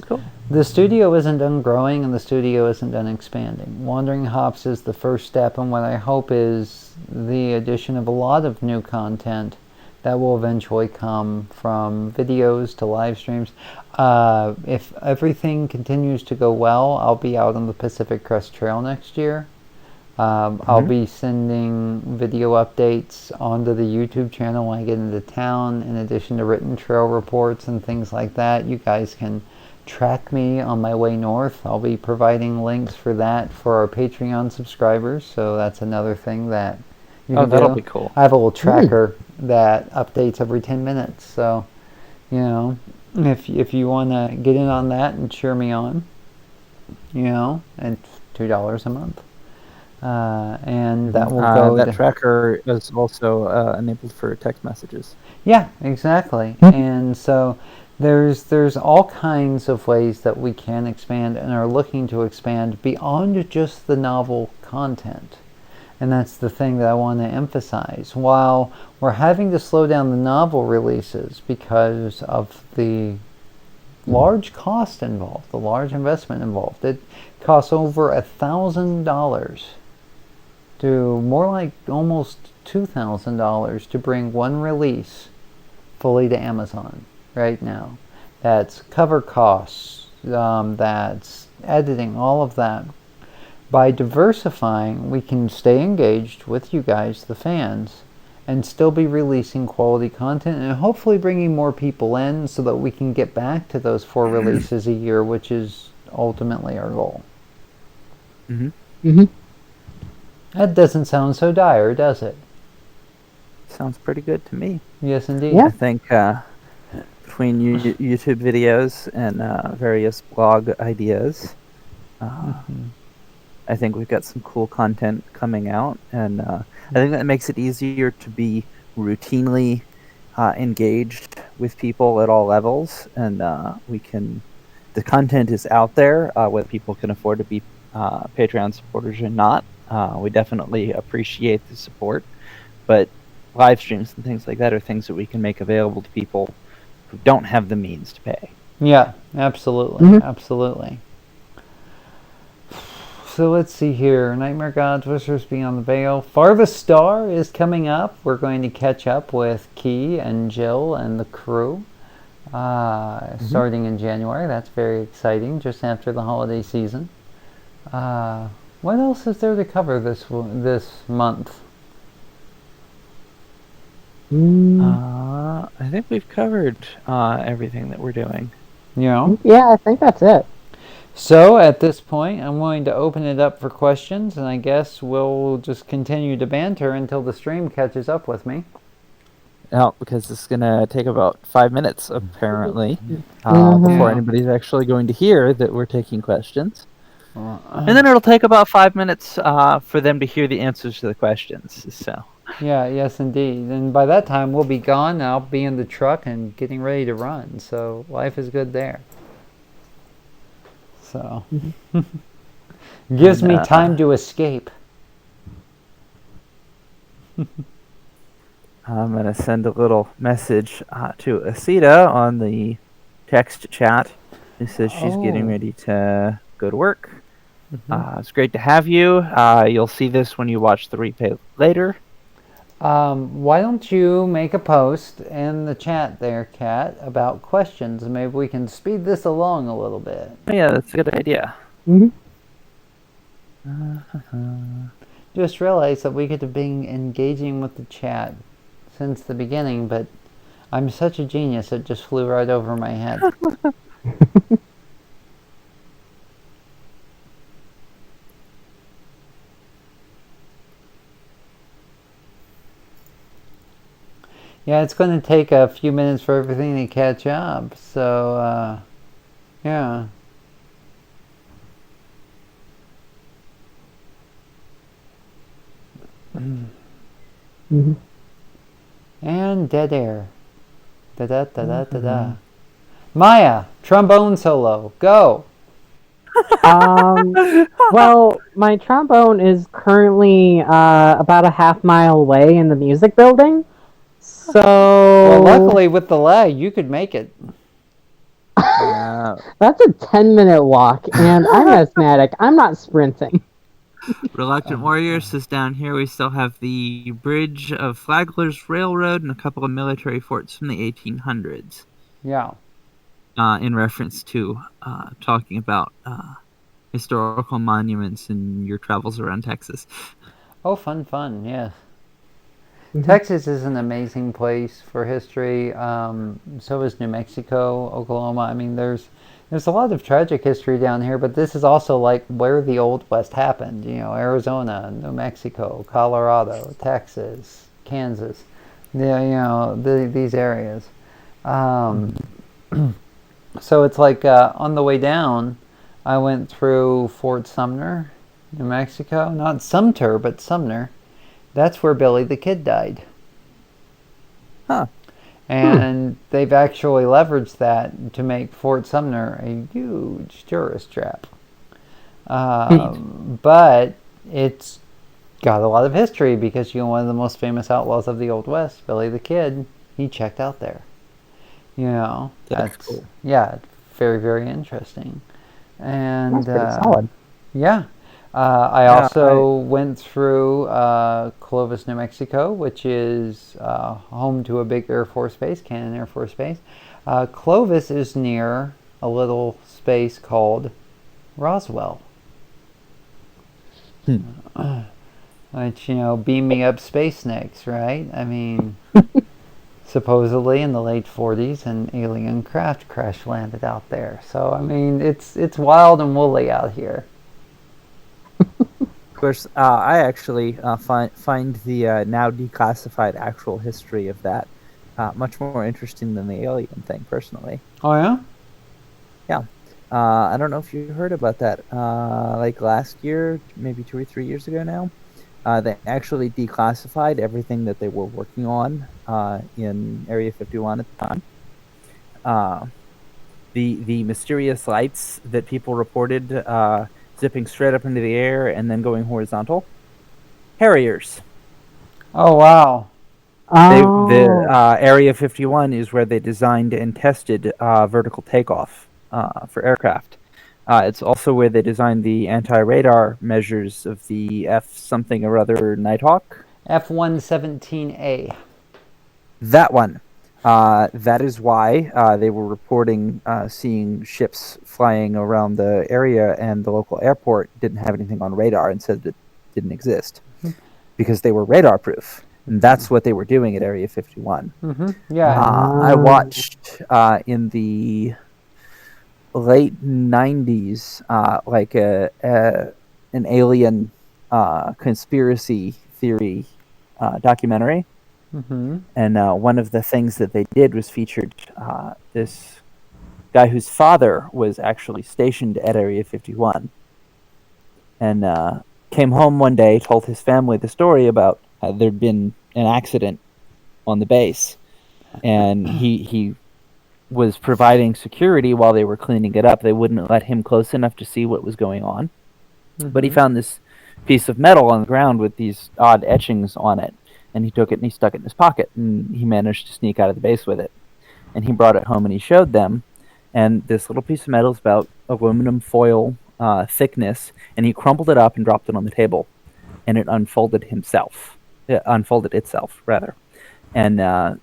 [SPEAKER 3] Cool.
[SPEAKER 1] The studio isn't done growing and the studio isn't done expanding. Wandering Hops is the first step in what I hope is the addition of a lot of new content that will eventually come from videos to live streams. If everything continues to go well, I'll be out on the Pacific Crest Trail next year. I'll be sending video updates onto the YouTube channel when I get into town, in addition to written trail reports and things like that. You guys can track me on my way north. I'll be providing links for that for our Patreon subscribers, so that's another thing that you can
[SPEAKER 3] that'll
[SPEAKER 1] do.
[SPEAKER 3] be cool.
[SPEAKER 1] I have a little tracker that updates every 10 minutes, so if you want to get in on that and cheer me on, and $2 a month. And that will go
[SPEAKER 3] that
[SPEAKER 1] to...
[SPEAKER 3] tracker is also enabled for text messages.
[SPEAKER 1] Yeah, exactly. And so there's all kinds of ways that we can expand and are looking to expand beyond just the novel content. And that's the thing that I want to emphasize. While we're having to slow down the novel releases because of the large cost involved, the large investment involved, it costs over $1,000 to more like almost $2,000 to bring one release fully to Amazon right now. That's cover costs, that's editing, all of that. By diversifying, we can stay engaged with you guys, the fans, and still be releasing quality content and hopefully bringing more people in so that we can get back to those 4 releases a year, which is ultimately our goal.
[SPEAKER 2] Mm-hmm.
[SPEAKER 1] That doesn't sound so dire, does it?
[SPEAKER 3] Sounds pretty good to me.
[SPEAKER 1] Yes, indeed.
[SPEAKER 2] Yeah.
[SPEAKER 3] I think between YouTube videos and various blog ideas, I think we've got some cool content coming out, and I think that makes it easier to be routinely engaged with people at all levels, and the content is out there, whether people can afford to be Patreon supporters or not. We definitely appreciate the support, but live streams and things like that are things that we can make available to people who don't have the means to pay.
[SPEAKER 1] Yeah, absolutely. Absolutely. So let's see here. Nightmare Gods, Whispers Beyond the Veil. Farthest Star is coming up. We're going to catch up with Key and Jill and the crew starting in January. That's very exciting, just after the holiday season. What else is there to cover this month?
[SPEAKER 3] I think we've covered everything that we're doing.
[SPEAKER 1] Yeah,
[SPEAKER 2] I think that's it.
[SPEAKER 1] So at this point, I'm going to open it up for questions, and I guess we'll just continue to banter until the stream catches up with me.
[SPEAKER 3] No, because it's going to take about 5 minutes, apparently, before anybody's actually going to hear that we're taking questions. And then it'll take about 5 minutes for them to hear the answers to the questions. So.
[SPEAKER 1] Yeah, yes, indeed. And by that time, we'll be gone, and I'll be in the truck and getting ready to run. So life is good there. So gives me time to escape.
[SPEAKER 3] I'm going to send a little message to Asita on the text chat, who says she's getting ready to go to work. It's great to have you. You'll see this when you watch the replay later.
[SPEAKER 1] Why don't you make a post in the chat there, Kat, about questions, and maybe we can speed this along a little bit.
[SPEAKER 3] Yeah, that's a good idea.
[SPEAKER 1] Just realized that we could have been engaging with the chat since the beginning, but I'm such a genius it just flew right over my head. Yeah, it's going to take a few minutes for everything to catch up, so, yeah. And dead air. Da-da-da-da-da-da. Maya, trombone solo, go!
[SPEAKER 2] Well, my trombone is currently about a half-mile away in the music building. So...
[SPEAKER 1] Well, luckily with the lag, you could make it.
[SPEAKER 2] That's a 10-minute walk, and I'm asthmatic. I'm not sprinting.
[SPEAKER 4] Reluctant Warriors is down here. We still have the bridge of Flagler's Railroad and a couple of military forts from the 1800s.
[SPEAKER 1] Yeah.
[SPEAKER 4] In reference to talking about historical monuments in your travels around Texas.
[SPEAKER 1] Oh, fun, yes. Texas is an amazing place for history. So is New Mexico, Oklahoma. I mean, there's a lot of tragic history down here, but this is also like where the Old West happened. You know, Arizona, New Mexico, Colorado, Texas, Kansas. Yeah, you know, these areas. So it's like on the way down, I went through Fort Sumner, New Mexico. Not Sumter, but Sumner. That's where Billy the Kid died.
[SPEAKER 3] Huh.
[SPEAKER 1] And they've actually leveraged that to make Fort Sumner a huge tourist trap. But it's got a lot of history because one of the most famous outlaws of the Old West, Billy the Kid, he checked out there.
[SPEAKER 3] That's cool.
[SPEAKER 1] Yeah, very, very interesting. And
[SPEAKER 2] That's pretty solid.
[SPEAKER 1] yeah. I also went through Clovis, New Mexico, which is home to a big Air Force base, Cannon Air Force Base. Clovis is near a little space called Roswell. Which, beaming up space snakes, right? I mean, supposedly in the late 40s, an alien craft crash landed out there. So, I mean, it's wild and woolly out here.
[SPEAKER 3] Of course, I actually find the now declassified actual history of that much more interesting than the alien thing, personally.
[SPEAKER 1] Oh, yeah?
[SPEAKER 3] Yeah. I don't know if you heard about that. Like last year, maybe 2 or 3 years ago now, they actually declassified everything that they were working on in Area 51 at the time. The mysterious lights that people reported zipping straight up into the air and then going horizontal. Harriers.
[SPEAKER 1] Oh, wow.
[SPEAKER 3] The Area 51 is where they designed and tested vertical takeoff for aircraft. It's also where they designed the anti-radar measures of the F something or other Nighthawk.
[SPEAKER 1] F-117A.
[SPEAKER 3] That one. That is why they were reporting seeing ships flying around the area, and the local airport didn't have anything on radar and said it didn't exist because they were radar proof. And that's what they were doing at Area 51.
[SPEAKER 1] Yeah.
[SPEAKER 3] I watched in the late 90s like an alien conspiracy theory documentary. And one of the things that they did was featured this guy whose father was actually stationed at Area 51. And came home one day, told his family the story about there'd been an accident on the base. And he was providing security while they were cleaning it up. They wouldn't let him close enough to see what was going on. But he found this piece of metal on the ground with these odd etchings on it. And he took it and he stuck it in his pocket, and he managed to sneak out of the base with it. And he brought it home and he showed them, and this little piece of metal is about aluminum foil thickness, and he crumpled it up and dropped it on the table, and it unfolded itself, rather. And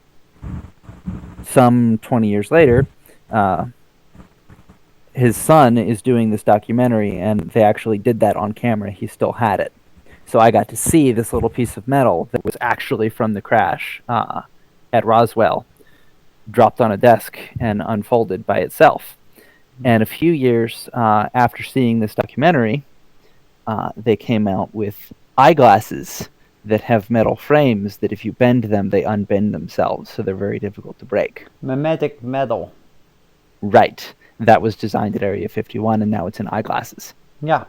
[SPEAKER 3] some 20 years later, his son is doing this documentary, and they actually did that on camera. He still had it. So I got to see this little piece of metal that was actually from the crash at Roswell, dropped on a desk and unfolded by itself. And a few years after seeing this documentary, they came out with eyeglasses that have metal frames that if you bend them, they unbend themselves, so they're very difficult to break.
[SPEAKER 1] Mimetic metal.
[SPEAKER 3] Right. That was designed at Area 51, and now it's in eyeglasses.
[SPEAKER 1] Yeah.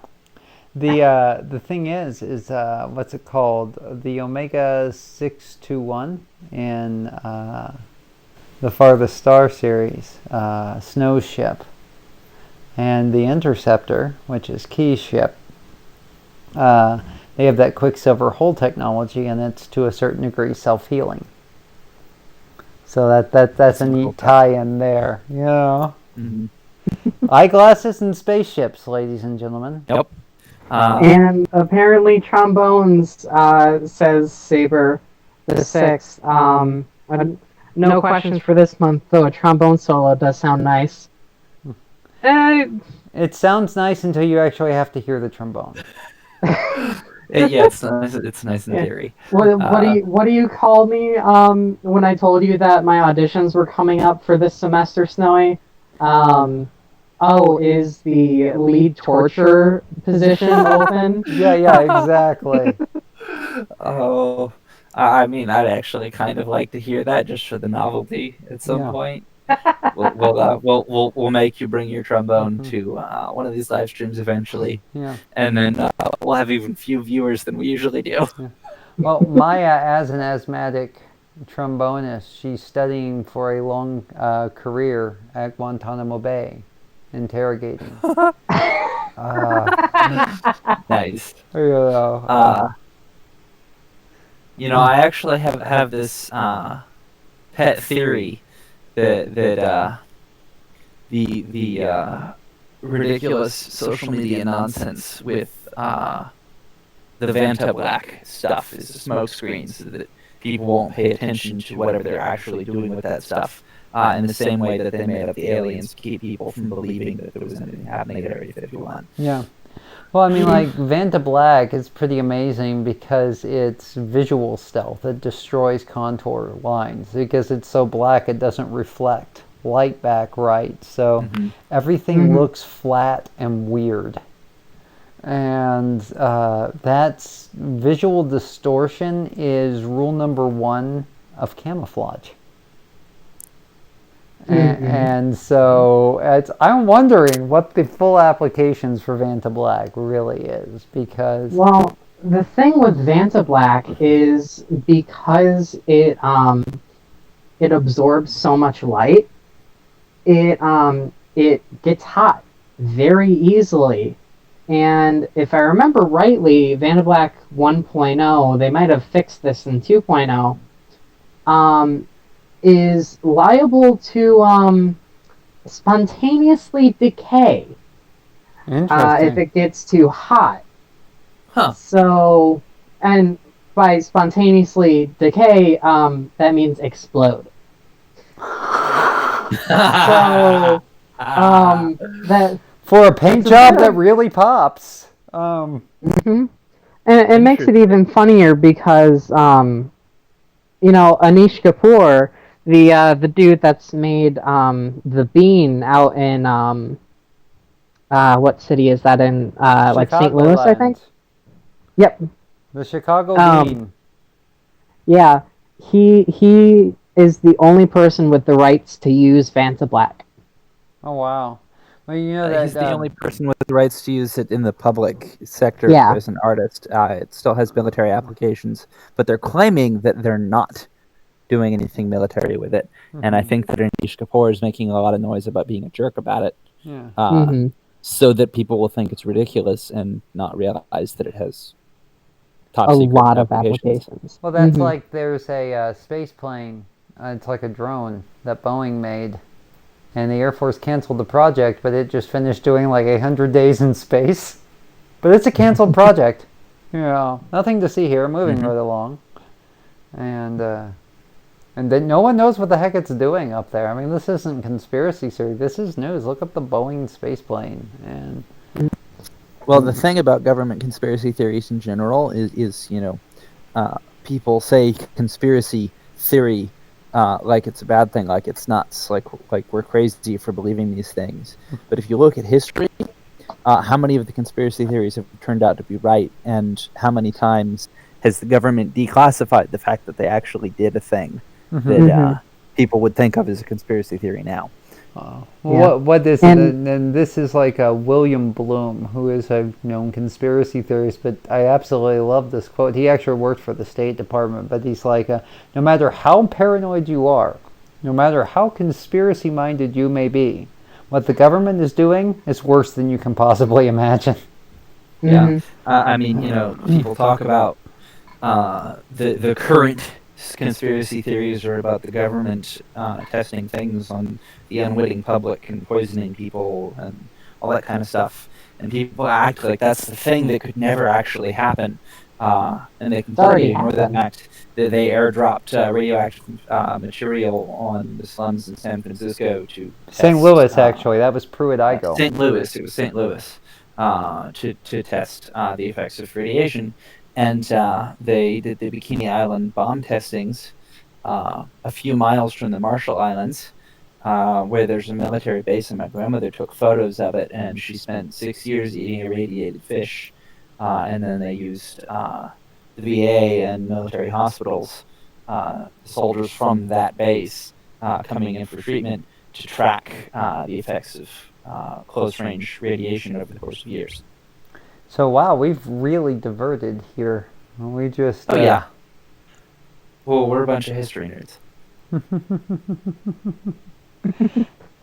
[SPEAKER 1] The thing is what's it called? The Omega 621 in the Farthest Star series, Snow ship, and the Interceptor, which is Key's ship. They have that Quicksilver hull technology, and it's to a certain degree self-healing. So that's a neat tie-in there. Yeah. Eyeglasses and spaceships, ladies and gentlemen.
[SPEAKER 3] Yep.
[SPEAKER 2] And apparently Trombones says Saber the Sixth. No questions for this month, though. A trombone solo does sound nice.
[SPEAKER 1] It sounds nice until you actually have to hear the trombone.
[SPEAKER 3] Yeah, it's nice in theory.
[SPEAKER 2] What do you call me when I told you that my auditions were coming up for this semester, Snowy? Is the lead torture position open?
[SPEAKER 1] Yeah, exactly.
[SPEAKER 3] Oh, I mean, I'd actually kind of like to hear that just for the novelty at some point. We'll make you bring your trombone to one of these live streams eventually,
[SPEAKER 1] Yeah.
[SPEAKER 3] and then we'll have even few viewers than we usually do.
[SPEAKER 1] Yeah. Well, Maya, as an asthmatic trombonist, she's studying for a long career at Guantanamo Bay, interrogating.
[SPEAKER 3] Nice.
[SPEAKER 1] You know,
[SPEAKER 3] I actually have this pet theory that the ridiculous social media nonsense with the Vanta Black stuff is smoke screens, so that people won't pay attention to whatever they're actually doing with that stuff. In the same way that they made up the aliens to keep people from believing that there was anything happening at Area 51.
[SPEAKER 1] yeah. Well, I mean, like, Vanta Black is pretty amazing because it's visual stealth. It destroys contour lines. Because it's so black, it doesn't reflect light back right. So everything looks flat and weird. And that's visual distortion is rule number 1 of camouflage. And so I'm wondering what the full applications for Vanta Black really is, because
[SPEAKER 2] Well, the thing with Vanta Black is because it absorbs so much light, it gets hot very easily. And if I remember rightly, Vanta Black 1.0, they might have fixed this in 2.0, is liable to spontaneously decay if it gets too hot.
[SPEAKER 3] Huh.
[SPEAKER 2] So, and by spontaneously decay, that means explode. So, that
[SPEAKER 1] for a paint job that really pops.
[SPEAKER 2] And it makes it even funnier because, Anish Kapoor, the dude that's made the Bean out in what city is that in? Like St. Louis, I think. Yep.
[SPEAKER 1] The Chicago Bean.
[SPEAKER 2] Yeah, he is the only person with the rights to use Vanta Black.
[SPEAKER 1] Oh wow. Well, you know that
[SPEAKER 3] he's the only person with the rights to use it in the public sector as an artist. It still has military applications, but they're claiming that they're not doing anything military with it. And I think that Anish Kapoor is making a lot of noise about being a jerk about it, so that people will think it's ridiculous and not realize that it has top secret
[SPEAKER 2] lot of applications.
[SPEAKER 1] Well, that's like there's a space plane. It's like a drone that Boeing made. And the Air Force canceled the project, but it just finished doing like 100 days in space. But it's a canceled project. Nothing to see here, moving right along. And then no one knows what the heck it's doing up there. I mean, this isn't conspiracy theory. This is news. Look up the Boeing space plane. And
[SPEAKER 3] well, the thing about government conspiracy theories in general is people say conspiracy theory like it's a bad thing, like it's nuts, like we're crazy for believing these things. But if you look at history, how many of the conspiracy theories have turned out to be right, and how many times has the government declassified the fact that they actually did a thing that people would think of as a conspiracy theory now?
[SPEAKER 1] What this is, and this is like William Bloom, who is a known conspiracy theorist, but I absolutely love this quote. He actually worked for the State Department, but he's like, no matter how paranoid you are, no matter how conspiracy minded you may be, what the government is doing is worse than you can possibly imagine.
[SPEAKER 3] Yeah, I mean, people talk about the current conspiracy theories are about the government testing things on the unwitting public and poisoning people and all that kind of stuff. And people act like that's the thing that could never actually happen. And they completely ignore the fact that they airdropped radioactive material on the slums in San Francisco to test,
[SPEAKER 1] St. Louis, actually. That was Pruitt-Igoe.
[SPEAKER 3] St. Louis. It was St. Louis to test the effects of radiation. And they did the Bikini Island bomb testings a few miles from the Marshall Islands, where there's a military base, and my grandmother took photos of it, and she spent 6 years eating irradiated fish. And then they used the VA and military hospitals, soldiers from that base coming in for treatment, to track the effects of close range radiation over the course of years.
[SPEAKER 1] So wow, we've really diverted here. We just
[SPEAKER 3] Oh yeah. Well, we're a bunch of history nerds.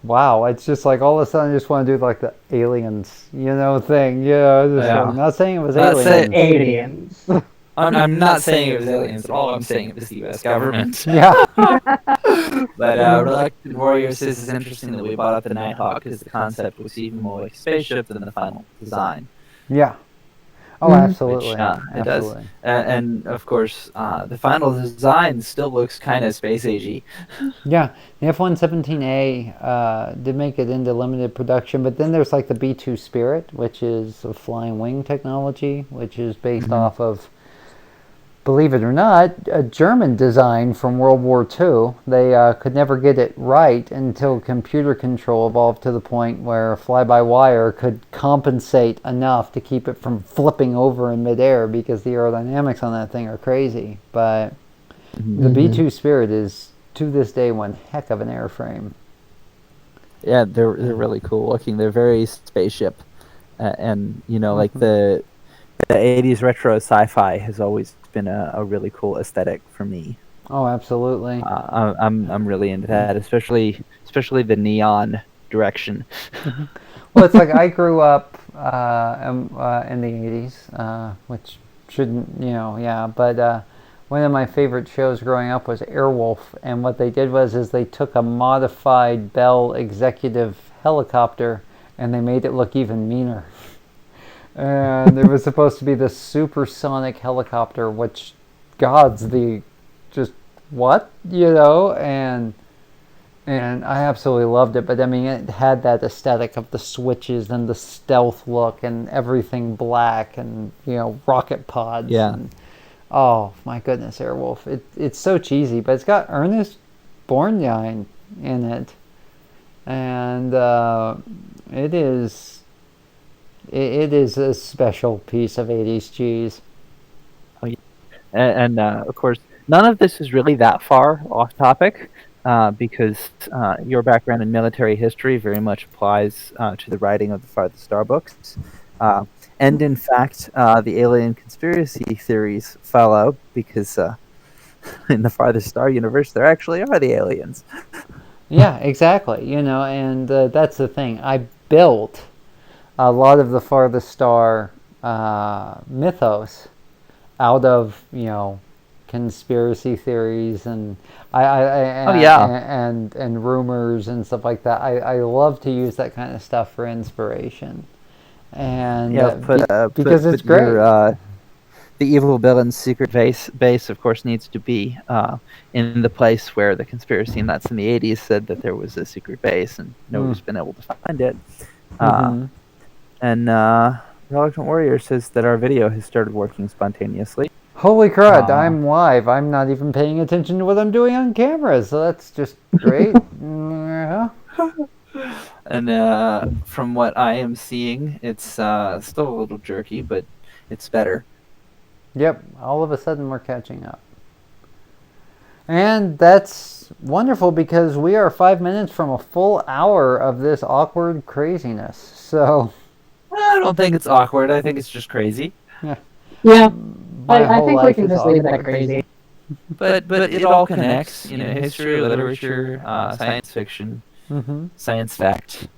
[SPEAKER 1] Wow, it's just like all of a sudden I just want to do like the aliens, thing. Like, not saying it was aliens.
[SPEAKER 2] Aliens.
[SPEAKER 3] I'm not saying it was aliens at all. I'm saying it was the U.S. government.
[SPEAKER 1] Yeah.
[SPEAKER 3] But Reluctant Warrior says it's interesting that we bought up the Nighthawk because the concept was even more like a spaceship than the final design.
[SPEAKER 1] Yeah. Oh, absolutely.
[SPEAKER 3] Which, it does. And of course, the final design still looks kind of space agey.
[SPEAKER 1] Yeah, the F-117A did make it into limited production, but then there's like the B-2 Spirit, which is a flying wing technology, which is based off of, believe it or not, a German design from World War II. They could never get it right until computer control evolved to the point where fly-by-wire could compensate enough to keep it from flipping over in midair, because the aerodynamics on that thing are crazy. But the B-2 Spirit is, to this day, one heck of an airframe.
[SPEAKER 3] Yeah, they're really cool looking. They're very spaceship, and like the 80s retro sci-fi has always been a really cool aesthetic for me.
[SPEAKER 1] Oh, absolutely.
[SPEAKER 3] I'm really into that, especially the neon direction.
[SPEAKER 1] Well, it's like I grew up in the 80s, which shouldn't, but one of my favorite shows growing up was Airwolf, and what they did is they took a modified Bell executive helicopter and they made it look even meaner. And it was supposed to be the supersonic helicopter, which, God's the, just, what? And I absolutely loved it. But I mean, it had that aesthetic of the switches and the stealth look and everything black and, rocket pods.
[SPEAKER 3] Yeah.
[SPEAKER 1] And, oh, my goodness, Airwolf. It's so cheesy, but it's got Ernest Borgnine in it. And it is a special piece of 80s cheese.
[SPEAKER 3] Oh, yeah. And of course, none of this is really that far off topic, because your background in military history very much applies to the writing of the Farthest Star books. And in fact, the alien conspiracy theories fell out because in the Farthest Star universe, there actually are the aliens.
[SPEAKER 1] Yeah, exactly. And that's the thing. I built a lot of the Farthest Star mythos out of conspiracy theories and and rumors and stuff like that. I love to use that kind of stuff for inspiration, and because it's great.
[SPEAKER 3] The evil villain's secret base, of course, needs to be in the place where the conspiracy nuts in the 80s said that there was a secret base, and nobody's been able to find it. And Reluctant Warrior says that our video has started working spontaneously.
[SPEAKER 1] Holy crud, I'm live. I'm not even paying attention to what I'm doing on camera, so that's just great.
[SPEAKER 3] And from what I am seeing, it's still a little jerky, but it's better.
[SPEAKER 1] Yep, all of a sudden we're catching up. And that's wonderful because we are 5 minutes from a full hour of this awkward craziness. So
[SPEAKER 3] I don't think it's awkward. I think it's just crazy.
[SPEAKER 2] Yeah. I think we can just leave that crazy.
[SPEAKER 3] But it all connects. History, literature, science fiction, science fact.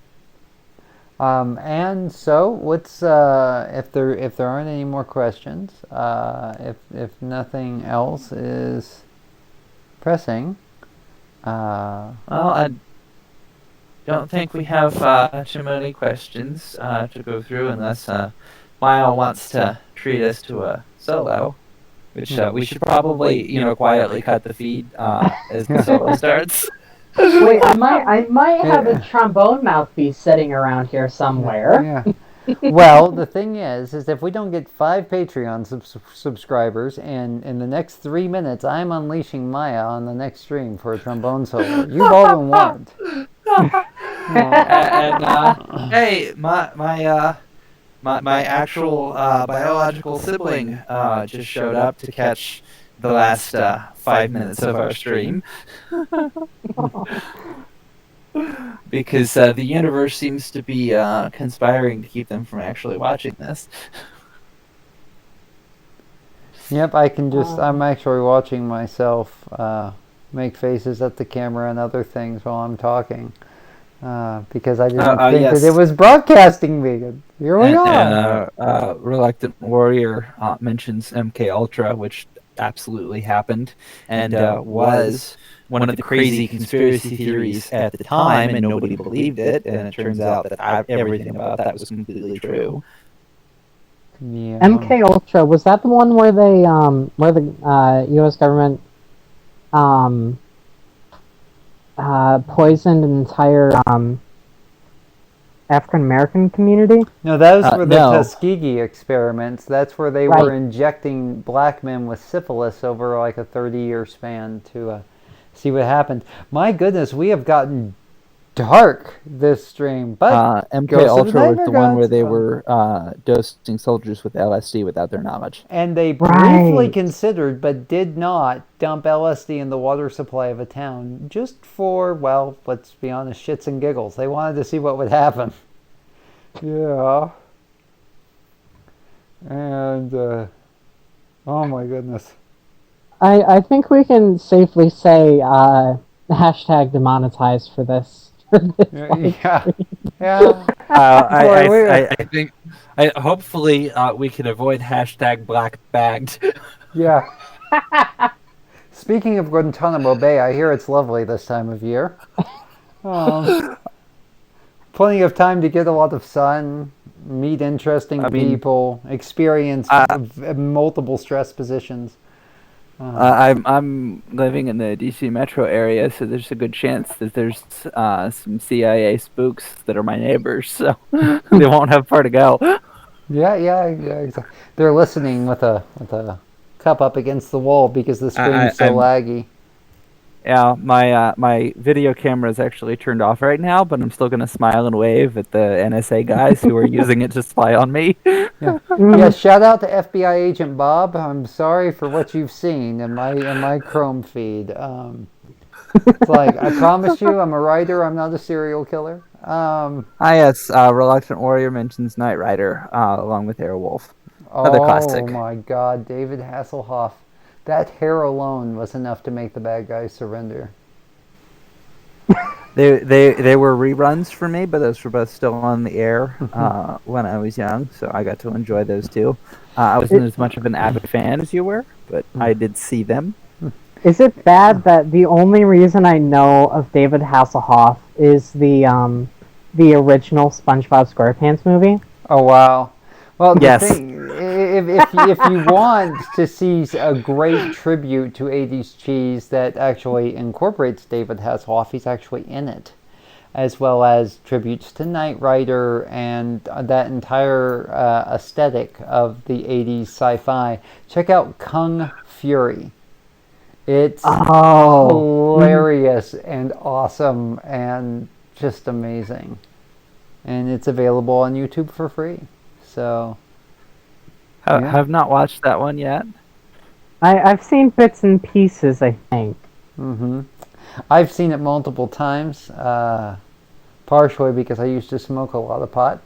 [SPEAKER 1] And so let's if there aren't any more questions, if nothing else is pressing.
[SPEAKER 3] Well, I don't think we have too many questions to go through unless Maya wants to treat us to a solo, which we should probably quietly cut the feed as the solo starts.
[SPEAKER 2] Wait, I might have a trombone mouthpiece sitting around here somewhere.
[SPEAKER 1] Yeah. Well, the thing is if we don't get 5 Patreon subscribers, and in the next 3 minutes, I'm unleashing Maya on the next stream for a trombone solo. You've all been warned.
[SPEAKER 3] Hey, my actual biological sibling just showed up to catch the last 5 minutes of our stream. because the universe seems to be conspiring to keep them from actually watching this.
[SPEAKER 1] Yep, I can just. I'm actually watching myself make faces at the camera and other things while I'm talking because I didn't think that it
[SPEAKER 3] yes.
[SPEAKER 1] was broadcasting me. Here we
[SPEAKER 3] And
[SPEAKER 1] are.
[SPEAKER 3] Reluctant Warrior mentions MK Ultra, which absolutely happened and was one of the crazy conspiracy theories at the time, and nobody believed it. And it turns out that everything about that was completely true.
[SPEAKER 1] Yeah.
[SPEAKER 2] MK Ultra, was that the one where they where the U.S. government poisoned an entire African American community?
[SPEAKER 1] No, those were the
[SPEAKER 3] no.
[SPEAKER 1] Tuskegee experiments. That's where they
[SPEAKER 2] Right.
[SPEAKER 1] were injecting black men with syphilis over like a 30-year span to see what happened. My goodness, we have gotten dark this stream, but
[SPEAKER 3] MK
[SPEAKER 1] Ghost of the
[SPEAKER 3] Ultra was
[SPEAKER 1] Nightmare
[SPEAKER 3] the one where
[SPEAKER 1] Gods.
[SPEAKER 3] they were dosing soldiers with LSD without their knowledge.
[SPEAKER 1] And they briefly
[SPEAKER 2] Right.
[SPEAKER 1] considered, but did not, dump LSD in the water supply of a town just for, well, let's be honest, shits and giggles. They wanted to see what would happen. Yeah. And, oh my goodness.
[SPEAKER 2] I think we can safely say hashtag demonetized for this.
[SPEAKER 1] Yeah. Yeah.
[SPEAKER 3] I think hopefully we can avoid hashtag black bagged.
[SPEAKER 1] Yeah. Speaking of Guantanamo Bay, I hear it's lovely this time of year. Plenty of time to get a lot of sun, meet interesting people, experience multiple stress positions.
[SPEAKER 3] I'm living in the DC metro area, so there's a good chance that there's some CIA spooks that are my neighbors, so they won't have far to go.
[SPEAKER 1] Yeah, exactly. They're listening with a cup up against the wall because the screen's so laggy.
[SPEAKER 3] Yeah, my video camera is actually turned off right now, but I'm still gonna smile and wave at the NSA guys who are using it to spy on me.
[SPEAKER 1] Yeah, shout out to FBI agent Bob. I'm sorry for what you've seen in my Chrome feed. It's like, I promise you, I'm a writer. I'm not a serial killer.
[SPEAKER 3] Yes, Reluctant Warrior mentions Knight Rider along with Airwolf. Another classic.
[SPEAKER 1] Oh my God, David Hasselhoff. That hair alone was enough to make the bad guys surrender.
[SPEAKER 3] They were reruns for me, but those were both still on the air when I was young, so I got to enjoy those too. I wasn't as much of an avid fan as you were, but I did see them.
[SPEAKER 2] Is it bad that the only reason I know of David Hasselhoff is the original SpongeBob SquarePants movie?
[SPEAKER 1] Oh wow. Well, the
[SPEAKER 3] Yes.
[SPEAKER 1] thing, if you want to see a great tribute to 80s cheese that actually incorporates David Hasselhoff, he's actually in it, as well as tributes to Knight Rider and that entire aesthetic of the 80s sci-fi. Check out Kung Fury. It's hilarious and awesome and just amazing. And it's available on YouTube for free. So,
[SPEAKER 3] Have not watched that one yet.
[SPEAKER 2] I've seen bits and pieces, I think.
[SPEAKER 1] I've seen it multiple times, partially because I used to smoke a lot of pot.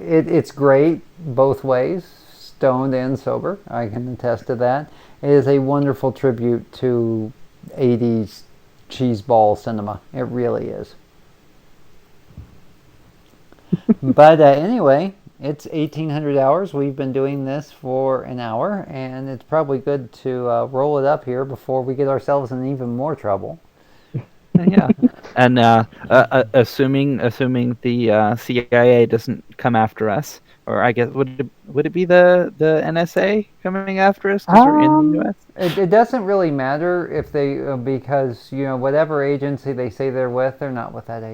[SPEAKER 1] It's great both ways, stoned and sober. I can attest to that. It is a wonderful tribute to 80s cheeseball cinema. It really is. But anyway, it's 1800 hours. We've been doing this for an hour, and it's probably good to roll it up here before we get ourselves in even more trouble.
[SPEAKER 3] Yeah, and assuming the CIA doesn't come after us, or I guess would it be the NSA coming after us because we're in the U.S.?
[SPEAKER 1] It doesn't really matter if they because whatever agency they say they're with, they're not with that agency.